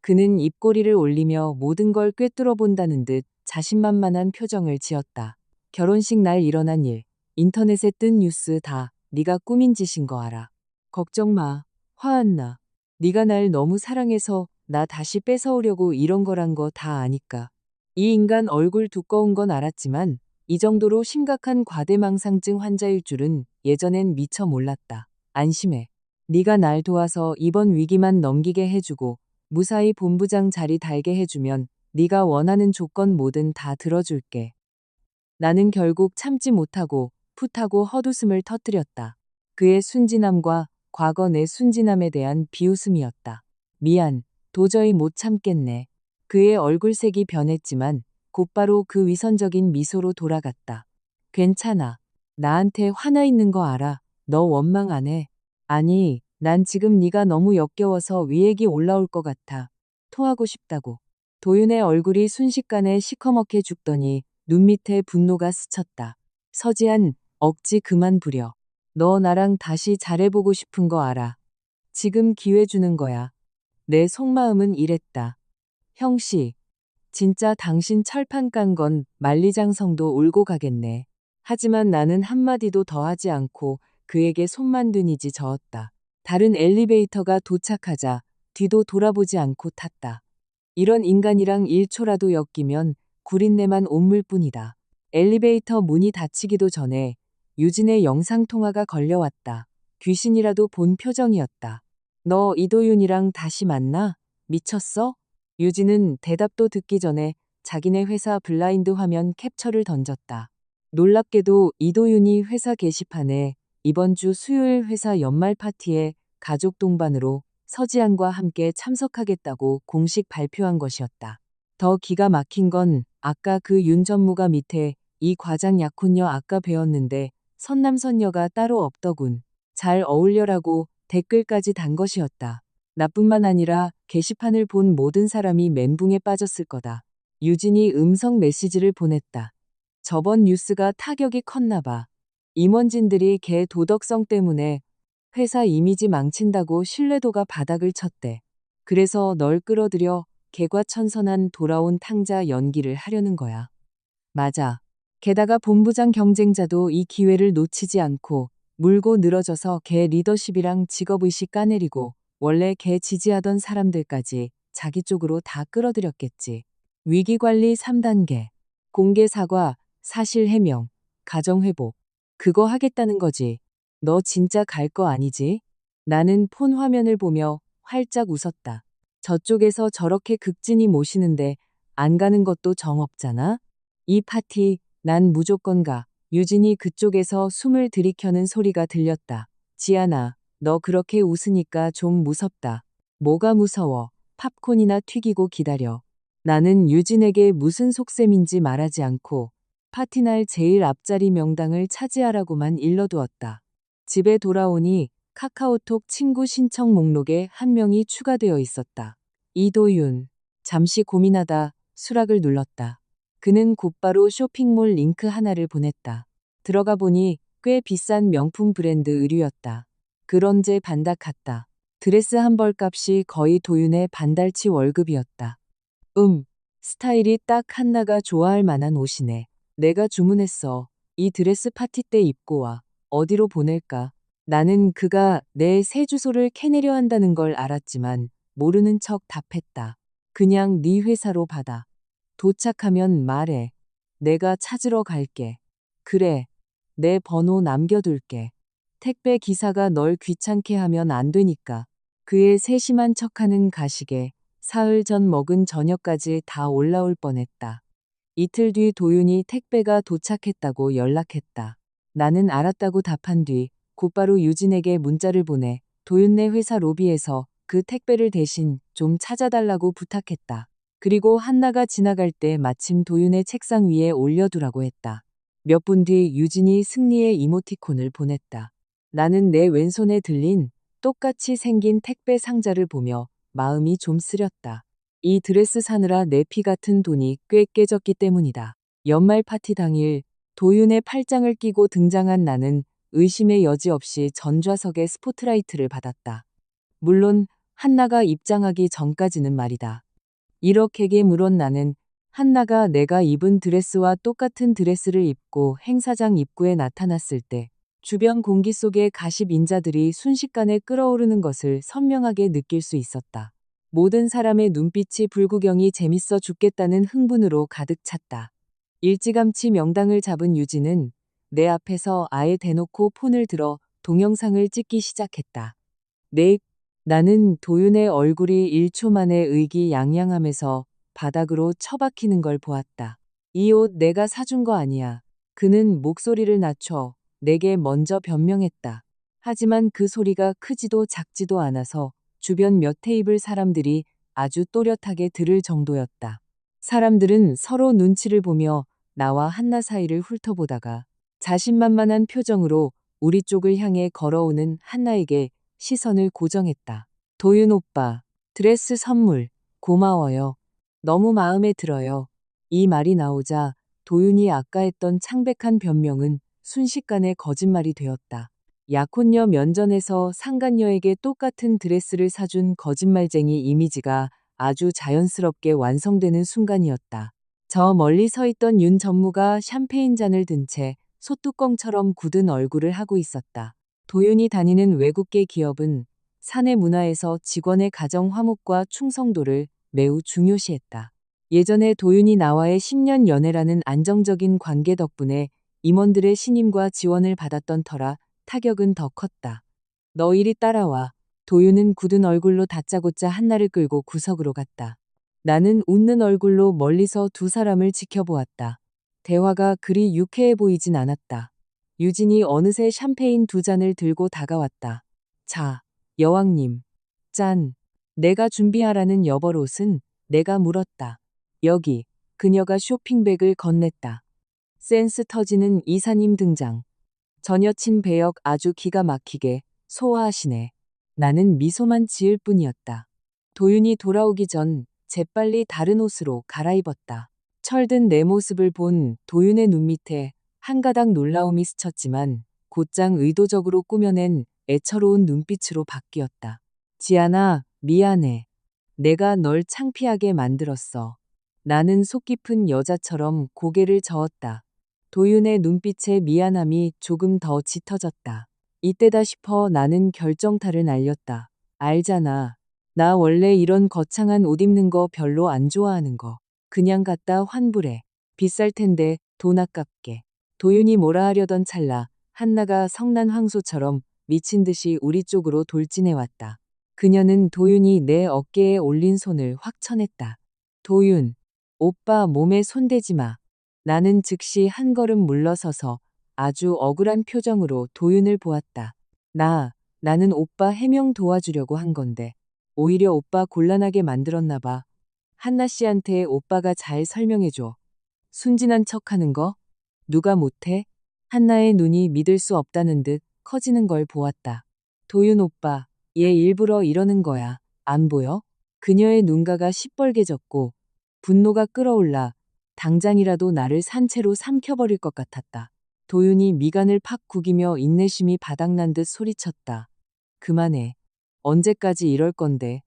그는 입꼬리를 올리며 모든 걸 꿰뚫어 본다는 듯 자신만만한 표정을 지었다. 결혼식 날 일어난 일, 인터넷에 뜬 뉴스 다 네가 꾸민 짓인 거 알아. 걱정 마. 화 안 나. 네가 날 너무 사랑해서 나 다시 뺏어오려고 이런 거란 거 다 아니까. 이 인간 얼굴 두꺼운 건 알았지만 이 정도로 심각한 과대망상증 환자일 줄은 예전엔 미처 몰랐다. 안심해. 네가 날 도와서 이번 위기만 넘기게 해주고 무사히 본부장 자리 달게 해주면 네가 원하는 조건 뭐든 다 들어줄게. 나는 결국 참지 못하고 풋하고 헛웃음을 터뜨렸다. 그의 순진함과 과거 내 순진함에 대한 비웃음이었다. 미안, 도저히 못 참겠네. 그의 얼굴색이 변했지만 곧바로 그 위선적인 미소로 돌아갔다. 괜찮아. 나한테 화나 있는 거 알아. 너 원망 안 해. 아니, 난 지금 네가 너무 역겨워서 위액이 올라올 것 같아. 토하고 싶다고. 도윤의 얼굴이 순식간에 시커멓게 죽더니 눈 밑에 분노가 스쳤다. 서지한, 억지 그만 부려. 너 나랑 다시 잘해보고 싶은 거 알아. 지금 기회 주는 거야. 내 속마음은 이랬다. 형씨, 진짜 당신 철판 깐 건 만리장성도 울고 가겠네. 하지만 나는 한마디도 더 하지 않고 그에게 손만 드니지 저었다. 다른 엘리베이터가 도착하자 뒤도 돌아보지 않고 탔다. 이런 인간이랑 1초라도 엮이면 구린내만 옮을 뿐이다. 엘리베이터 문이 닫히기도 전에 유진의 영상통화가 걸려왔다. 귀신이라도 본 표정이었다. 너 이도윤이랑 다시 만나? 미쳤어? 유진은 대답도 듣기 전에 자기네 회사 블라인드 화면 캡처를 던졌다. 놀랍게도 이도윤이 회사 게시판에 이번 주 수요일 회사 연말 파티에 가족 동반으로 서지안과 함께 참석하겠다고 공식 발표한 것이었다. 더 기가 막힌 건 아까 그 윤 전무가 밑에 이 과장 약혼녀 아까 배웠는데 선남선녀가 따로 없더군. 잘 어울려라고 댓글까지 단 것이었다. 나뿐만 아니라 게시판을 본 모든 사람이 멘붕에 빠졌을 거다. 유진이 음성 메시지를 보냈다. 저번 뉴스가 타격이 컸나 봐. 임원진들이 걔 도덕성 때문에 회사 이미지 망친다고 신뢰도가 바닥을 쳤대. 그래서 널 끌어들여 개과천선한 돌아온 탕자 연기를 하려는 거야. 맞아. 게다가 본부장 경쟁자도 이 기회를 놓치지 않고 물고 늘어져서 걔 리더십이랑 직업의식 까내리고 원래 걔 지지하던 사람들까지 자기 쪽으로 다 끌어들였겠지. 위기관리 3단계. 공개 사과, 사실 해명, 가정 회복. 그거 하겠다는 거지. 너 진짜 갈 거 아니지? 나는 폰 화면을 보며 활짝 웃었다. 저쪽에서 저렇게 극진히 모시는데 안 가는 것도 정 없잖아? 이 파티, 난 무조건 가. 유진이 그쪽에서 숨을 들이켜는 소리가 들렸다. 지안아, 너 그렇게 웃으니까 좀 무섭다. 뭐가 무서워? 팝콘이나 튀기고 기다려. 나는 유진에게 무슨 속셈인지 말하지 않고 파티날 제일 앞자리 명당을 차지하라고만 일러두었다. 집에 돌아오니 카카오톡 친구 신청 목록에 한 명이 추가되어 있었다. 이도윤. 잠시 고민하다 수락을 눌렀다. 그는 곧바로 쇼핑몰 링크 하나를 보냈다. 들어가 보니 꽤 비싼 명품 브랜드 의류였다. 그런제 반닥 같다. 드레스 한 벌 값이 거의 도윤의 반달치 월급이었다. 스타일이 딱 한나가 좋아할 만한 옷이네. 내가 주문했어. 이 드레스 파티 때 입고 와. 어디로 보낼까? 나는 그가 내 새 주소를 캐내려 한다는 걸 알았지만 모르는 척 답했다. 그냥 네 회사로 받아. 도착하면 말해. 내가 찾으러 갈게. 그래. 내 번호 남겨둘게. 택배 기사가 널 귀찮게 하면 안 되니까. 그의 세심한 척하는 가식에 사흘 전 먹은 저녁까지 다 올라올 뻔했다. 이틀 뒤 도윤이 택배가 도착했다고 연락했다. 나는 알았다고 답한 뒤 곧바로 유진에게 문자를 보내 도윤네 회사 로비에서 그 택배를 대신 좀 찾아달라고 부탁했다. 그리고 한나가 지나갈 때 마침 도윤의 책상 위에 올려두라고 했다. 몇 분 뒤 유진이 승리의 이모티콘을 보냈다. 나는 내 왼손에 들린 똑같이 생긴 택배 상자를 보며 마음이 좀 쓰렸다. 이 드레스 사느라 내 피 같은 돈이 꽤 깨졌기 때문이다. 연말 파티 당일 도윤의 팔짱을 끼고 등장한 나는 의심의 여지 없이 전좌석에 스포트라이트를 받았다. 물론 한나가 입장하기 전까지는 말이다. 이렇게 물은 나는 한나가 내가 입은 드레스와 똑같은 드레스를 입고 행사장 입구에 나타났을 때 주변 공기 속에 가십 인자들이 순식간에 끓어오르는 것을 선명하게 느낄 수 있었다. 모든 사람의 눈빛이 불구경이 재밌어 죽겠다는 흥분으로 가득 찼다. 일찌감치 명당을 잡은 유진은 내 앞에서 아예 대놓고 폰을 들어 동영상을 찍기 시작했다. 나는 도윤의 얼굴이 1초 만에 의기양양하면서 바닥으로 처박히는 걸 보았다. 이 옷 내가 사준 거 아니야. 그는 목소리를 낮춰 내게 먼저 변명했다. 하지만 그 소리가 크지도 작지도 않아서 주변 몇 테이블 사람들이 아주 또렷하게 들을 정도였다. 사람들은 서로 눈치를 보며 나와 한나 사이를 훑어보다가 자신만만한 표정으로 우리 쪽을 향해 걸어오는 한나에게 시선을 고정했다. 도윤 오빠, 드레스 선물, 고마워요. 너무 마음에 들어요. 이 말이 나오자 도윤이 아까 했던 창백한 변명은 순식간에 거짓말이 되었다. 약혼녀 면전에서 상간녀에게 똑같은 드레스를 사준 거짓말쟁이 이미지가 아주 자연스럽게 완성되는 순간이었다. 저 멀리 서 있던 윤 전무가 샴페인 잔을 든 채 소뚜껑처럼 굳은 얼굴을 하고 있었다. 도윤이 다니는 외국계 기업은 사내 문화에서 직원의 가정 화목과 충성도를 매우 중요시했다. 예전에 도윤이 나와의 10년 연애라는 안정적인 관계 덕분에 임원들의 신임과 지원을 받았던 터라 타격은 더 컸다. 너 이리 따라와. 도윤은 굳은 얼굴로 다짜고짜 한나를 끌고 구석으로 갔다. 나는 웃는 얼굴로 멀리서 두 사람을 지켜보았다. 대화가 그리 유쾌해 보이진 않았다. 유진이 어느새 샴페인 두 잔을 들고 다가왔다. 자, 여왕님. 짠. 내가 준비하라는 여벌옷은 내가 물었다. 여기. 그녀가 쇼핑백을 건넸다. 센스 터지는 이사님 등장. 전 여친 배역 아주 기가 막히게 소화하시네. 나는 미소만 지을 뿐이었다. 도윤이 돌아오기 전 재빨리 다른 옷으로 갈아입었다. 철든 내 모습을 본 도윤의 눈 밑에 한 가닥 놀라움이 스쳤지만 곧장 의도적으로 꾸며낸 애처로운 눈빛으로 바뀌었다. 지아나, 미안해. 내가 널 창피하게 만들었어. 나는 속 깊은 여자처럼 고개를 저었다. 도윤의 눈빛에 미안함이 조금 더 짙어졌다. 이때다 싶어 나는 결정타를 날렸다. 알잖아. 나 원래 이런 거창한 옷 입는 거 별로 안 좋아하는 거. 그냥 갖다 환불해. 비쌀 텐데 돈 아깝게. 도윤이 뭐라 하려던 찰나 한나가 성난 황소처럼 미친 듯이 우리 쪽으로 돌진해왔다. 그녀는 도윤이 내 어깨에 올린 손을 확 쳐냈다. 도윤, 오빠 몸에 손대지 마. 나는 즉시 한 걸음 물러서서 아주 억울한 표정으로 도윤을 보았다. 나는 오빠 해명 도와주려고 한 건데 오히려 오빠 곤란하게 만들었나 봐. 한나 씨한테 오빠가 잘 설명해줘. 순진한 척하는 거? 누가 못해? 한나의 눈이 믿을 수 없다는 듯 커지는 걸 보았다. 도윤 오빠, 얘 일부러 이러는 거야. 안 보여? 그녀의 눈가가 시뻘개졌고 분노가 끓어올라 당장이라도 나를 산채로 삼켜버릴 것 같았다. 도윤이 미간을 팍 구기며 인내심이 바닥난 듯 소리쳤다. 그만해. 언제까지 이럴 건데.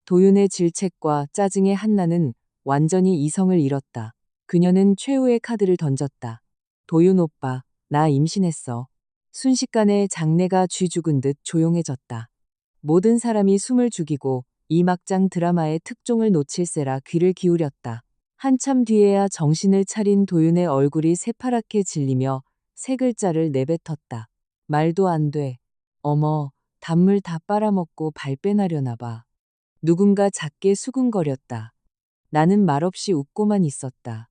도윤의 질책과 짜증에 한나는 완전히 이성을 잃었다. 그녀는 최후의 카드를 던졌다. 도윤 오빠, 나 임신했어. 순식간에 장내가 쥐 죽은 듯 조용해졌다. 모든 사람이 숨을 죽이고 이 막장 드라마의 특종을 놓칠세라 귀를 기울였다. 한참 뒤에야 정신을 차린 도윤의 얼굴이 새파랗게 질리며 세 글자를 내뱉었다. 말도 안 돼. 어머, 단물 다 빨아먹고 발빼나려나 봐. 누군가 작게 수군거렸다. 나는 말없이 웃고만 있었다.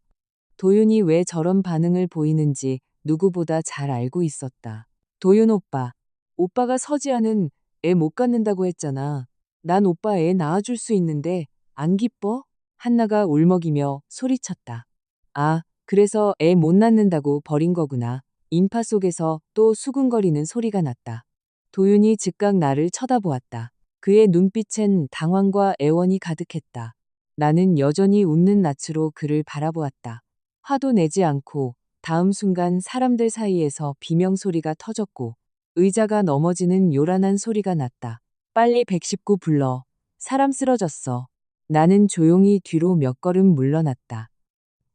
도윤이 왜 저런 반응을 보이는지 누구보다 잘 알고 있었다. 도윤 오빠, 오빠가 서지아는 애 못 갖는다고 했잖아. 난 오빠 애 낳아줄 수 있는데 안 기뻐? 한나가 울먹이며 소리쳤다. 아, 그래서 애 못 낳는다고 버린 거구나. 인파 속에서 또 수군거리는 소리가 났다. 도윤이 즉각 나를 쳐다보았다. 그의 눈빛엔 당황과 애원이 가득했다. 나는 여전히 웃는 낯으로 그를 바라보았다. 화도 내지 않고 다음 순간 사람들 사이에서 비명소리가 터졌고 의자가 넘어지는 요란한 소리가 났다. 빨리 119 불러. 사람 쓰러졌어. 나는 조용히 뒤로 몇 걸음 물러났다.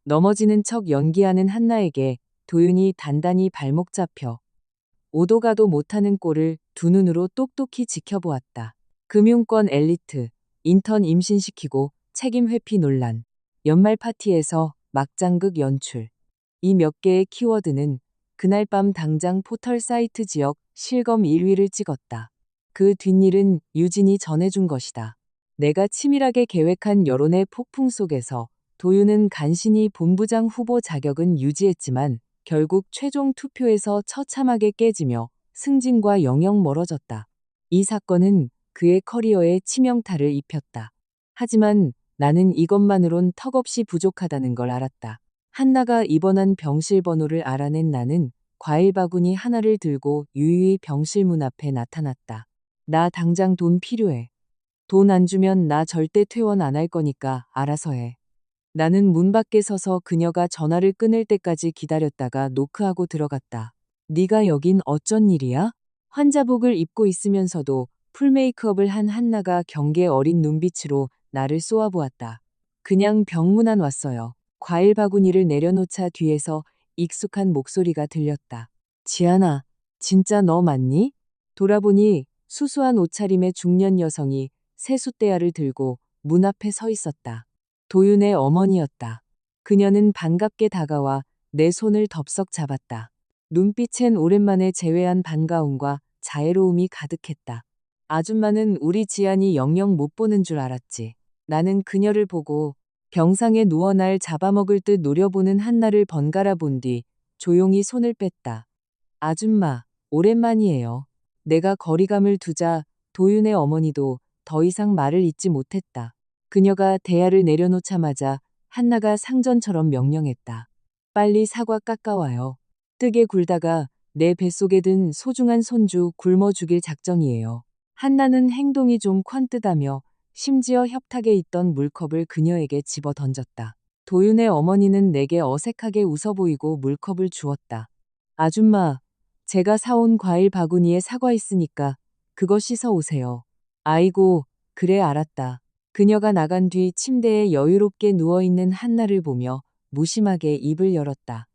넘어지는 척 연기하는 한나에게 도윤이 단단히 발목 잡혀 오도 가도 못하는 꼴을 두 눈으로 똑똑히 지켜보았다. 금융권 엘리트, 인턴 임신시키고 책임 회피 논란, 연말 파티에서 막장극 연출. 이 몇 개의 키워드는 그날 밤 당장 포털 사이트 지역 실검 1위를 찍었다. 그 뒷일은 유진이 전해준 것이다. 내가 치밀하게 계획한 여론의 폭풍 속에서 도윤은 간신히 본부장 후보 자격은 유지했지만 결국 최종 투표에서 처참하게 깨지며 승진과 영영 멀어졌다. 이 사건은 그의 커리어에 치명타를 입혔다. 하지만 나는 이것만으론 턱없이 부족하다는 걸 알았다. 한나가 입원한 병실 번호를 알아낸 나는 과일 바구니 하나를 들고 유유히 병실 문 앞에 나타났다. 나 당장 돈 필요해. 돈 안 주면 나 절대 퇴원 안 할 거니까 알아서 해. 나는 문 밖에 서서 그녀가 전화를 끊을 때까지 기다렸다가 노크하고 들어갔다. 네가 여긴 어쩐 일이야? 환자복을 입고 있으면서도 풀메이크업을 한 한나가 경계 어린 눈빛으로 나를 쏘아보았다. 그냥 병문안 왔어요. 과일 바구니를 내려놓자 뒤에서 익숙한 목소리가 들렸다. 지안아, 진짜 너 맞니? 돌아보니 수수한 옷차림의 중년 여성이 세숫대야를 들고 문 앞에 서 있었다. 도윤의 어머니였다. 그녀는 반갑게 다가와 내 손을 덥석 잡았다. 눈빛엔 오랜만에 재회한 반가움과 자애로움이 가득했다. 아줌마는 우리 지안이 영영 못 보는 줄 알았지. 나는 그녀를 보고 병상에 누워 날 잡아먹을 듯 노려보는 한나를 번갈아 본 뒤 조용히 손을 뺐다. 아줌마, 오랜만이에요. 내가 거리감을 두자 도윤의 어머니도 더 이상 말을 잇지 못했다. 그녀가 대야를 내려놓자마자 한나가 상전처럼 명령했다. 빨리 사과 깎아와요. 뜨개 굴다가 내 뱃속에 든 소중한 손주 굶어 죽일 작정이에요. 한나는 행동이 좀 콴뜨다며 심지어 협탁에 있던 물컵을 그녀에게 집어 던졌다. 도윤의 어머니는 내게 어색하게 웃어 보이고 물컵을 주었다. 아줌마, 제가 사온 과일 바구니에 사과 있으니까 그거 씻어 오세요. 아이고, 그래 알았다. 그녀가 나간 뒤 침대에 여유롭게 누워있는 한나를 보며 무심하게 입을 열었다.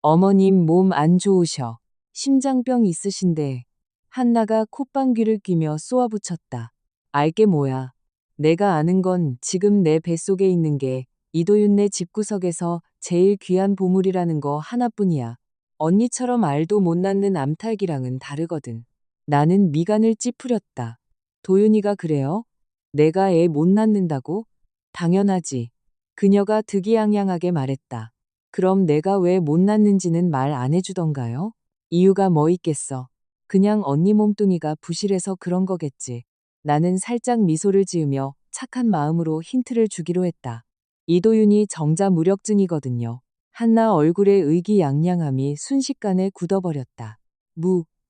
어머님 몸 안 좋으셔. 심장병 있으신데. 한나가 콧방귀를 뀌며 쏘아붙였다. 알게 뭐야. 내가 아는 건 지금 내 뱃속에 있는 게 이도윤네 집구석에서 제일 귀한 보물이라는 거 하나뿐이야. 언니처럼 알도 못 낳는 암탉이랑은 다르거든. 나는 미간을 찌푸렸다. 도윤이가 그래요? 내가 애 못 낳는다고? 당연하지. 그녀가 득이양양하게 말했다. 그럼 내가 왜 못 낳는지는 말 안 해주던가요? 이유가 뭐 있겠어. 그냥 언니 몸뚱이가 부실해서 그런 거겠지. 나는 살짝 미소를 지으며 착한 마음으로 힌트를 주기로 했다. 이도윤이 정자무력증이거든요. 한나 얼굴의 의기양양함이 순식간에 굳어버렸다.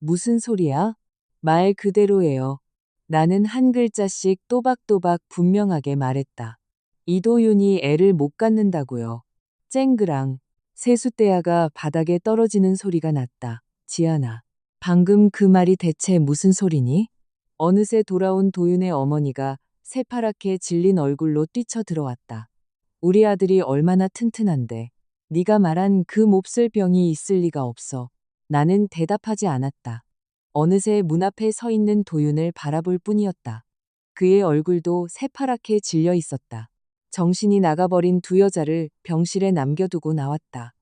무슨 소리야? 말 그대로예요. 나는 한 글자씩 또박또박 분명하게 말했다. 이도윤이 애를 못 갖는다고요. 쨍그랑 세숫대야가 바닥에 떨어지는 소리가 났다. 지안아, 방금 그 말이 대체 무슨 소리니? 어느새 돌아온 도윤의 어머니가 새파랗게 질린 얼굴로 뛰쳐 들어왔다. 우리 아들이 얼마나 튼튼한데. 네가 말한 그 몹쓸 병이 있을 리가 없어. 나는 대답하지 않았다. 어느새 문 앞에 서 있는 도윤을 바라볼 뿐이었다. 그의 얼굴도 새파랗게 질려 있었다. 정신이 나가버린 두 여자를 병실에 남겨두고 나왔다.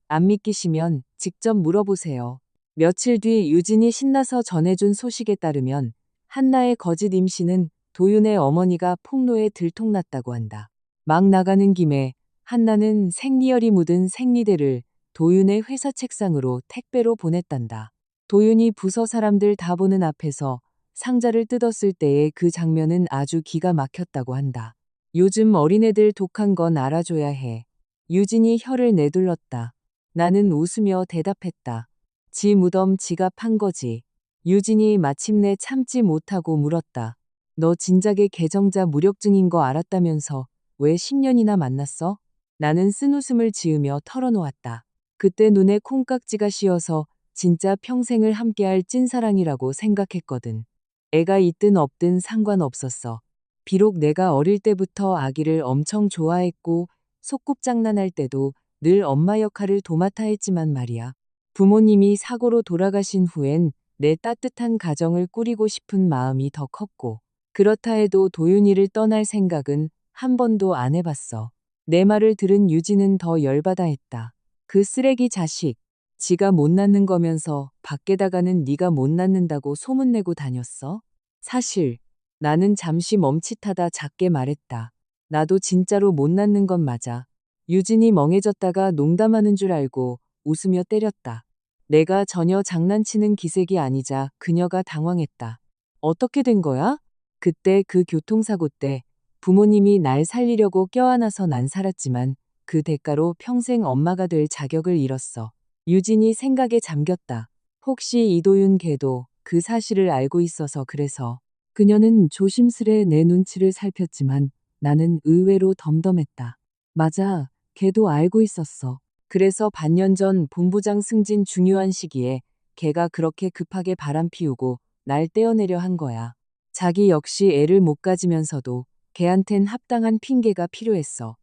안 믿기시면 직접 물어보세요. 며칠 뒤 유진이 신나서 전해준 소식에 따르면 한나의 거짓 임신은 도윤의 어머니가 폭로에 들통났다고 한다. 막 나가는 김에 한나는 생리혈이 묻은 생리대를 도윤의 회사 책상으로 택배로 보냈단다. 도윤이 부서 사람들 다 보는 앞에서 상자를 뜯었을 때의 그 장면은 아주 기가 막혔다고 한다. 요즘 어린애들 독한 건 알아줘야 해. 유진이 혀를 내둘렀다. 나는 웃으며 대답했다. 지 무덤 지가 판 거지. 유진이 마침내 참지 못하고 물었다. 너 진작에 계정자 무력증인 거 알았다면서 왜 10년이나 만났어? 나는 쓴웃음을 지으며 털어놓았다. 그때 눈에 콩깍지가 씌어서 진짜 평생을 함께할 찐사랑이라고 생각했거든. 애가 있든 없든 상관없었어. 비록 내가 어릴 때부터 아기를 엄청 좋아했고 소꿉장난할 때도 늘 엄마 역할을 도맡아 했지만 말이야. 부모님이 사고로 돌아가신 후엔 내 따뜻한 가정을 꾸리고 싶은 마음이 더 컸고, 그렇다 해도 도윤이를 떠날 생각은 한 번도 안 해봤어. 내 말을 들은 유진은 더 열받아 했다. 그 쓰레기 자식. 지가 못 낳는 거면서 밖에다가는 네가 못 낳는다고 소문내고 다녔어? 사실 나는 잠시 멈칫하다 작게 말했다. 나도 진짜로 못 낳는 건 맞아. 유진이 멍해졌다가 농담하는 줄 알고 웃으며 때렸다. 내가 전혀 장난치는 기색이 아니자 그녀가 당황했다. 어떻게 된 거야? 그때 그 교통사고 때 부모님이 날 살리려고 껴안아서 난 살았지만 그 대가로 평생 엄마가 될 자격을 잃었어. 유진이 생각에 잠겼다. 혹시 이도윤 걔도 그 사실을 알고 있어서 그래서. 그녀는 조심스레 내 눈치를 살폈지만 나는 의외로 덤덤했다. 맞아, 걔도 알고 있었어. 그래서 반년 전 본부장 승진 중요한 시기에 걔가 그렇게 급하게 바람 피우고 날 떼어내려 한 거야. 자기 역시 애를 못 가지면서도 걔한텐 합당한 핑계가 필요했어.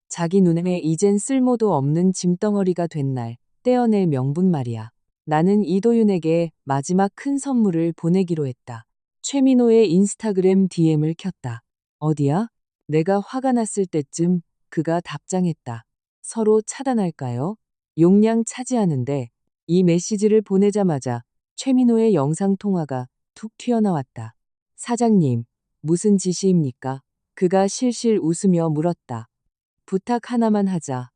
자기 눈에 이젠 쓸모도 없는 짐덩어리가 된 날 떼어낼 명분 말이야. 나는 이도윤에게 마지막 큰 선물을 보내기로 했다. 최민호의 인스타그램 DM을 켰다. 어디야? 내가 화가 났을 때쯤 그가 답장했다. 서로 차단할까요? 용량 차지하는데 이 메시지를 보내자마자 최민호의 영상통화가 툭 튀어나왔다. 사장님, 무슨 지시입니까? 그가 실실 웃으며 물었다. 부탁 하나만 하자.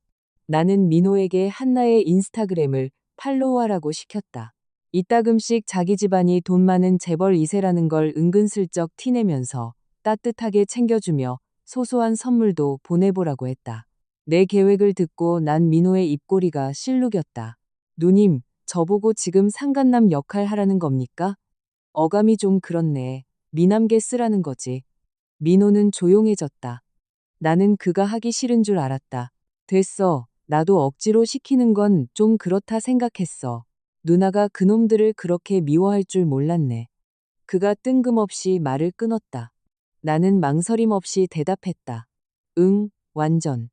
나는 민호에게 한나의 인스타그램을 팔로우하라고 시켰다. 이따금씩 자기 집안이 돈 많은 재벌 2세라는 걸 은근슬쩍 티내면서 따뜻하게 챙겨주며 소소한 선물도 보내보라고 했다. 내 계획을 듣고 난 민호의 입꼬리가 실룩였다. 누님, 저보고 지금 상간남 역할 하라는 겁니까? 어감이 좀 그렇네. 미남계 쓰라는 거지. 민호는 조용해졌다. 나는 그가 하기 싫은 줄 알았다. 됐어. 나도 억지로 시키는 건 좀 그렇다 생각했어. 누나가 그놈들을 그렇게 미워할 줄 몰랐네. 그가 뜬금없이 말을 끊었다. 나는 망설임 없이 대답했다. 응, 완전.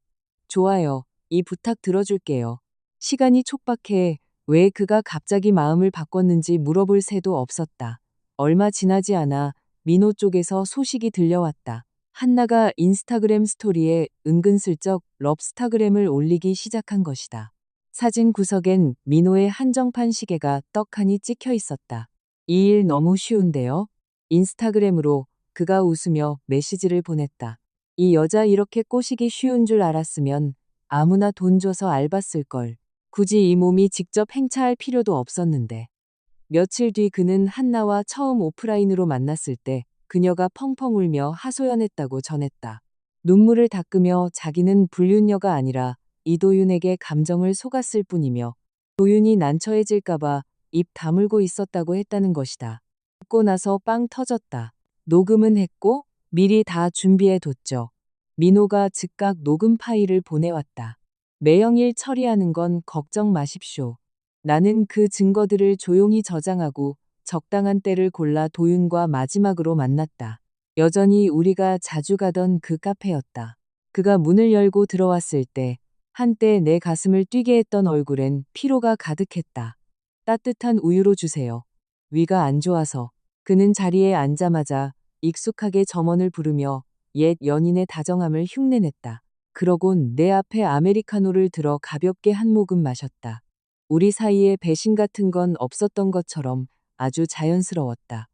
좋아요. 이 부탁 들어줄게요. 시간이 촉박해 왜 그가 갑자기 마음을 바꿨는지 물어볼 새도 없었다. 얼마 지나지 않아 민호 쪽에서 소식이 들려왔다. 한나가 인스타그램 스토리에 은근슬쩍 럽스타그램을 올리기 시작한 것이다. 사진 구석엔 민호의 한정판 시계가 떡하니 찍혀 있었다. 이 일 너무 쉬운데요? 인스타그램으로 그가 웃으며 메시지를 보냈다. 이 여자 이렇게 꼬시기 쉬운 줄 알았으면 아무나 돈 줘서 알바 쓸걸. 굳이 이 몸이 직접 행차할 필요도 없었는데. 며칠 뒤 그는 한나와 처음 오프라인으로 만났을 때 그녀가 펑펑 울며 하소연했다고 전했다. 눈물을 닦으며 자기는 불륜녀가 아니라 이도윤에게 감정을 속았을 뿐이며 도윤이 난처해질까봐 입 다물고 있었다고 했다는 것이다. 듣고 나서 빵 터졌다. 녹음은 했고 미리 다 준비해뒀죠. 민호가 즉각 녹음 파일을 보내왔다. 매형일 처리하는 건 걱정 마십시오. 나는 그 증거들을 조용히 저장하고 적당한 때를 골라 도윤과 마지막으로 만났다. 여전히 우리가 자주 가던 그 카페였다. 그가 문을 열고 들어왔을 때 한때 내 가슴을 뛰게 했던 얼굴엔 피로가 가득했다. 따뜻한 우유로 주세요. 위가 안 좋아서. 그는 자리에 앉자마자 익숙하게 점원을 부르며 옛 연인의 다정함을 흉내냈다. 그러곤 내 앞에 아메리카노를 들어 가볍게 한 모금 마셨다. 우리 사이에 배신 같은 건 없었던 것처럼 아주 자연스러웠다.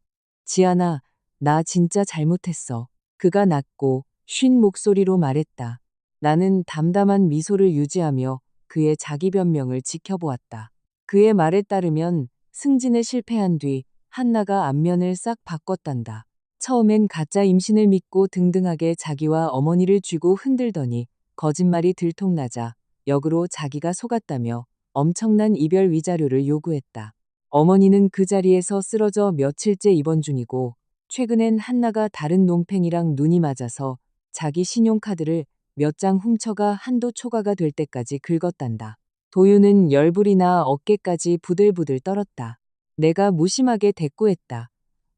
지아나, 나 진짜 잘못했어. 그가 낮고 쉰 목소리로 말했다. 나는 담담한 미소를 유지하며 그의 자기 변명을 지켜보았다. 그의 말에 따르면 승진에 실패한 뒤 한나가 안면을 싹 바꿨단다. 처음엔 가짜 임신을 믿고 등등하게 자기와 어머니를 쥐고 흔들더니 거짓말이 들통나자 역으로 자기가 속았다며 엄청난 이별 위자료를 요구했다. 어머니는 그 자리에서 쓰러져 며칠째 입원 중이고 최근엔 한나가 다른 논팽이랑 눈이 맞아서 자기 신용카드를 몇 장 훔쳐가 한도 초과가 될 때까지 긁었단다. 도유는 열불이 나 어깨까지 부들부들 떨었다. 내가 무심하게 대꾸했다.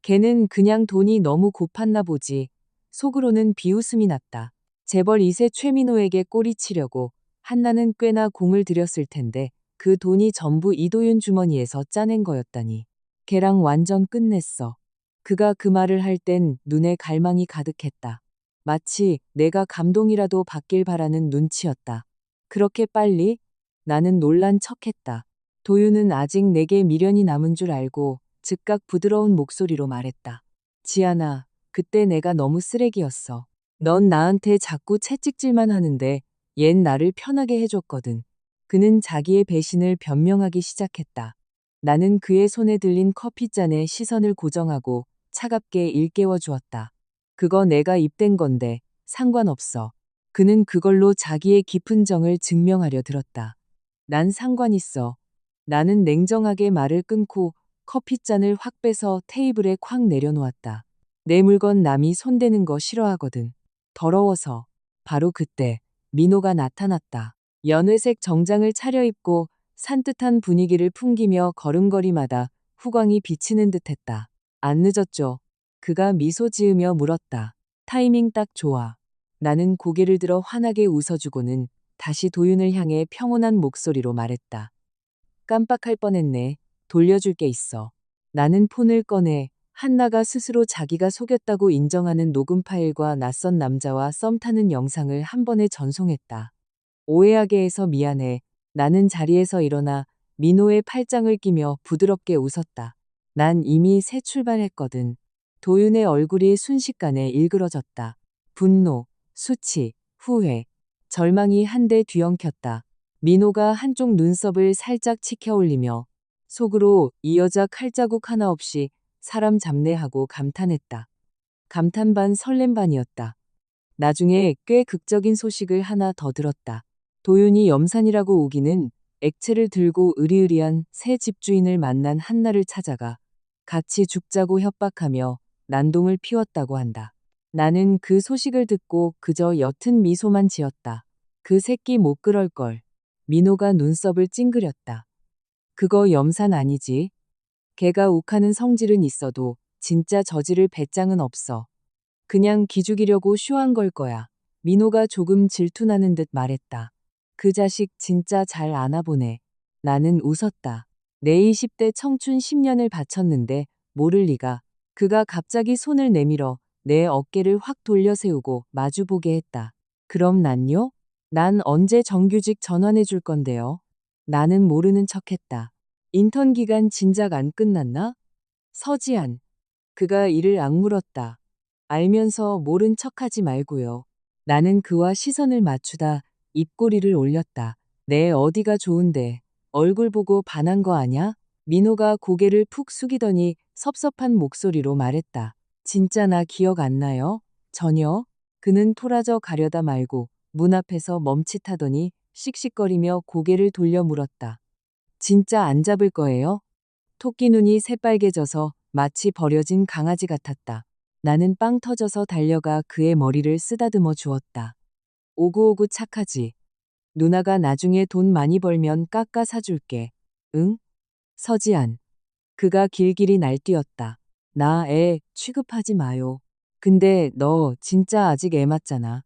걔는 그냥 돈이 너무 고팠나 보지. 속으로는 비웃음이 났다. 재벌 2세 최민호에게 꼬리치려고 한나는 꽤나 공을 들였을 텐데 그 돈이 전부 이도윤 주머니에서 짜낸 거였다니. 걔랑 완전 끝냈어. 그가 그 말을 할 땐 눈에 갈망이 가득했다. 마치 내가 감동이라도 받길 바라는 눈치였다. 그렇게 빨리? 나는 놀란 척했다. 도윤은 아직 내게 미련이 남은 줄 알고 즉각 부드러운 목소리로 말했다. 지아나, 그때 내가 너무 쓰레기였어. 넌 나한테 자꾸 채찍질만 하는데 얜 나를 편하게 해줬거든. 그는 자기의 배신을 변명하기 시작했다. 나는 그의 손에 들린 커피잔에 시선을 고정하고 차갑게 일깨워 주었다. 그거 내가 입댄 건데 상관없어. 그는 그걸로 자기의 깊은 정을 증명하려 들었다. 난 상관 있어. 나는 냉정하게 말을 끊고 커피잔을 확 빼서 테이블에 쾅 내려놓았다. 내 물건 남이 손대는 거 싫어하거든. 더러워서. 바로 그때 민호가 나타났다. 연회색 정장을 차려입고 산뜻한 분위기를 풍기며 걸음걸이마다 후광이 비치는 듯했다. 안 늦었죠? 그가 미소 지으며 물었다. 타이밍 딱 좋아. 나는 고개를 들어 환하게 웃어주고는 다시 도윤을 향해 평온한 목소리로 말했다. 깜빡할 뻔했네. 돌려줄 게 있어. 나는 폰을 꺼내 한나가 스스로 자기가 속였다고 인정하는 녹음 파일과 낯선 남자와 썸 타는 영상을 한 번에 전송했다. 오해하게 해서 미안해. 나는 자리에서 일어나 민호의 팔짱을 끼며 부드럽게 웃었다. 난 이미 새 출발했거든. 도윤의 얼굴이 순식간에 일그러졌다. 분노, 수치, 후회, 절망이 한데 뒤엉켰다. 민호가 한쪽 눈썹을 살짝 치켜 올리며 속으로 이 여자 칼자국 하나 없이 사람 잡네 하고 감탄했다. 감탄 반 설렘 반이었다. 나중에 꽤 극적인 소식을 하나 더 들었다. 도윤이 염산이라고 우기는 액체를 들고 으리으리한 새 집주인을 만난 한나를 찾아가 같이 죽자고 협박하며 난동을 피웠다고 한다. 나는 그 소식을 듣고 그저 옅은 미소만 지었다. 그 새끼 못 그럴걸. 민호가 눈썹을 찡그렸다. 그거 염산 아니지. 걔가 욱하는 성질은 있어도 진짜 저지를 배짱은 없어. 그냥 기죽이려고 쇼한 걸 거야. 민호가 조금 질투나는 듯 말했다. 그 자식 진짜 잘 아나보네. 나는 웃었다. 내 20대 청춘 10년을 바쳤는데 모를 리가. 그가 갑자기 손을 내밀어 내 어깨를 확 돌려 세우고 마주보게 했다. 그럼 난요? 난 언제 정규직 전환해 줄 건데요? 나는 모르는 척했다. 인턴 기간 진작 안 끝났나? 서지한. 그가 이를 악물었다. 알면서 모른 척하지 말고요. 나는 그와 시선을 맞추다 입꼬리를 올렸다. 내 어디가 좋은데 얼굴 보고 반한 거 아냐? 민호가 고개를 푹 숙이더니 섭섭한 목소리로 말했다. 진짜 나 기억 안 나요? 전혀? 그는 토라져 가려다 말고 문 앞에서 멈칫하더니 씩씩거리며 고개를 돌려 물었다. 진짜 안 잡을 거예요? 토끼 눈이 새빨개져서 마치 버려진 강아지 같았다. 나는 빵 터져서 달려가 그의 머리를 쓰다듬어 주었다. 오구오구 착하지. 누나가 나중에 돈 많이 벌면 깎아 사줄게. 응? 서지안. 그가 길길이 날뛰었다. 나 애 취급하지 마요. 근데 너 진짜 아직 애 맞잖아.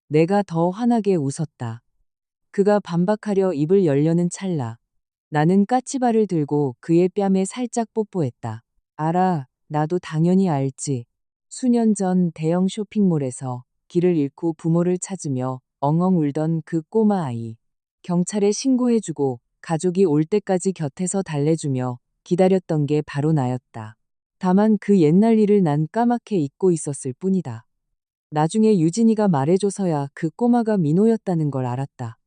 내가 더 환하게 웃었다. 그가 반박하려 입을 열려는 찰나 나는 까치발을 들고 그의 뺨에 살짝 뽀뽀했다. 알아, 나도 당연히 알지. 수년 전 대형 쇼핑몰에서 길을 잃고 부모를 찾으며 엉엉 울던 그 꼬마 아이. 경찰에 신고해주고 가족이 올 때까지 곁에서 달래주며 기다렸던 게 바로 나였다. 다만 그 옛날 일을 난 까맣게 잊고 있었을 뿐이다. 나중에 유진이가 말해줘서야 그 꼬마가 민호였다는 걸 알았다.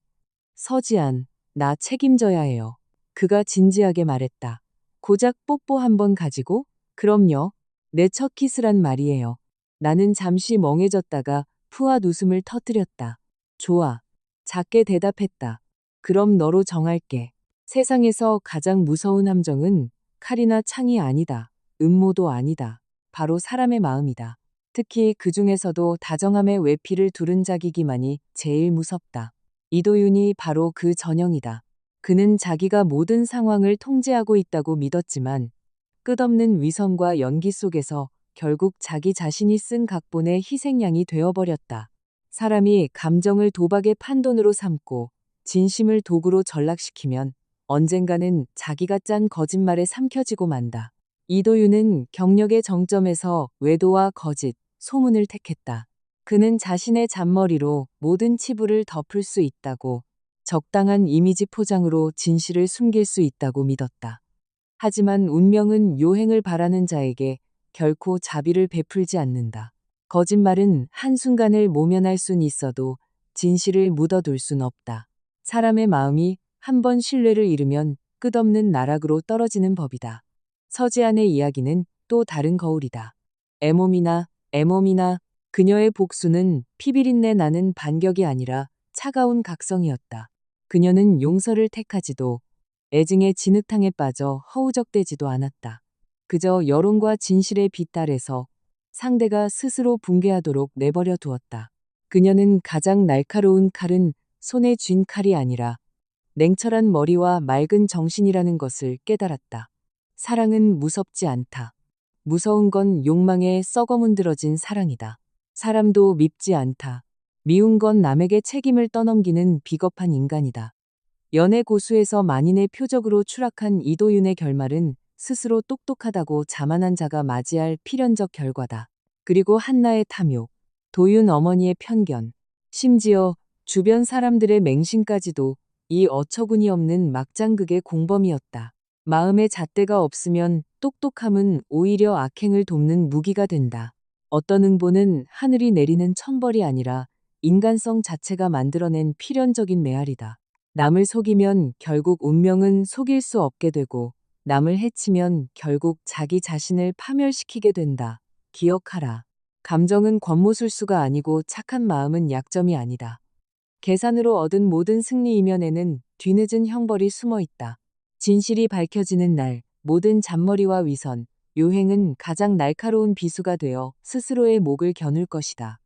서지안, 나 책임져야 해요. 그가 진지하게 말했다. 고작 뽀뽀 한 번 가지고? 그럼요. 내 첫 키스란 말이에요. 나는 잠시 멍해졌다가 푸앗 웃음을 터뜨렸다. 좋아. 작게 대답했다. 그럼 너로 정할게. 세상에서 가장 무서운 함정은 칼이나 창이 아니다. 음모도 아니다. 바로 사람의 마음이다. 특히 그 중에서도 다정함의 외피를 두른 자기기만이 제일 무섭다. 이도윤이 바로 그 전형이다. 그는 자기가 모든 상황을 통제하고 있다고 믿었지만 끝없는 위선과 연기 속에서 결국 자기 자신이 쓴 각본의 희생양이 되어버렸다. 사람이 감정을 도박의 판돈으로 삼고 진심을 도구로 전락시키면 언젠가는 자기가 짠 거짓말에 삼켜지고 만다. 이도윤은 경력의 정점에서 외도와 거짓, 소문을 택했다. 그는 자신의 잔머리로 모든 치부를 덮을 수 있다고, 적당한 이미지 포장으로 진실을 숨길 수 있다고 믿었다. 하지만 운명은 요행을 바라는 자에게 결코 자비를 베풀지 않는다. 거짓말은 한순간을 모면할 순 있어도 진실을 묻어둘 순 없다. 사람의 마음이 한 번 신뢰를 잃으면 끝없는 나락으로 떨어지는 법이다. 서지안의 이야기는 또 다른 거울이다. 애몸이나 그녀의 복수는 피비린내 나는 반격이 아니라 차가운 각성이었다. 그녀는 용서를 택하지도 애증의 진흙탕에 빠져 허우적대지도 않았다. 그저 여론과 진실의 빛 아래서 상대가 스스로 붕괴하도록 내버려 두었다. 그녀는 가장 날카로운 칼은 손에 쥔 칼이 아니라 냉철한 머리와 맑은 정신이라는 것을 깨달았다. 사랑은 무섭지 않다. 무서운 건 욕망에 썩어문드러진 사랑이다. 사람도 밉지 않다. 미운 건 남에게 책임을 떠넘기는 비겁한 인간이다. 연애 고수에서 만인의 표적으로 추락한 이도윤의 결말은 스스로 똑똑하다고 자만한 자가 맞이할 필연적 결과다. 그리고 한나의 탐욕, 도윤 어머니의 편견, 심지어 주변 사람들의 맹신까지도 이 어처구니 없는 막장극의 공범이었다. 마음의 잣대가 없으면 똑똑함은 오히려 악행을 돕는 무기가 된다. 어떤 응보는 하늘이 내리는 천벌이 아니라 인간성 자체가 만들어낸 필연적인 메아리다. 남을 속이면 결국 운명은 속일 수 없게 되고 남을 해치면 결국 자기 자신을 파멸시키게 된다. 기억하라. 감정은 권모술수가 아니고 착한 마음은 약점이 아니다. 계산으로 얻은 모든 승리 이면에는 뒤늦은 형벌이 숨어 있다. 진실이 밝혀지는 날 모든 잔머리와 위선, 요행은 가장 날카로운 비수가 되어 스스로의 목을 겨눌 것이다.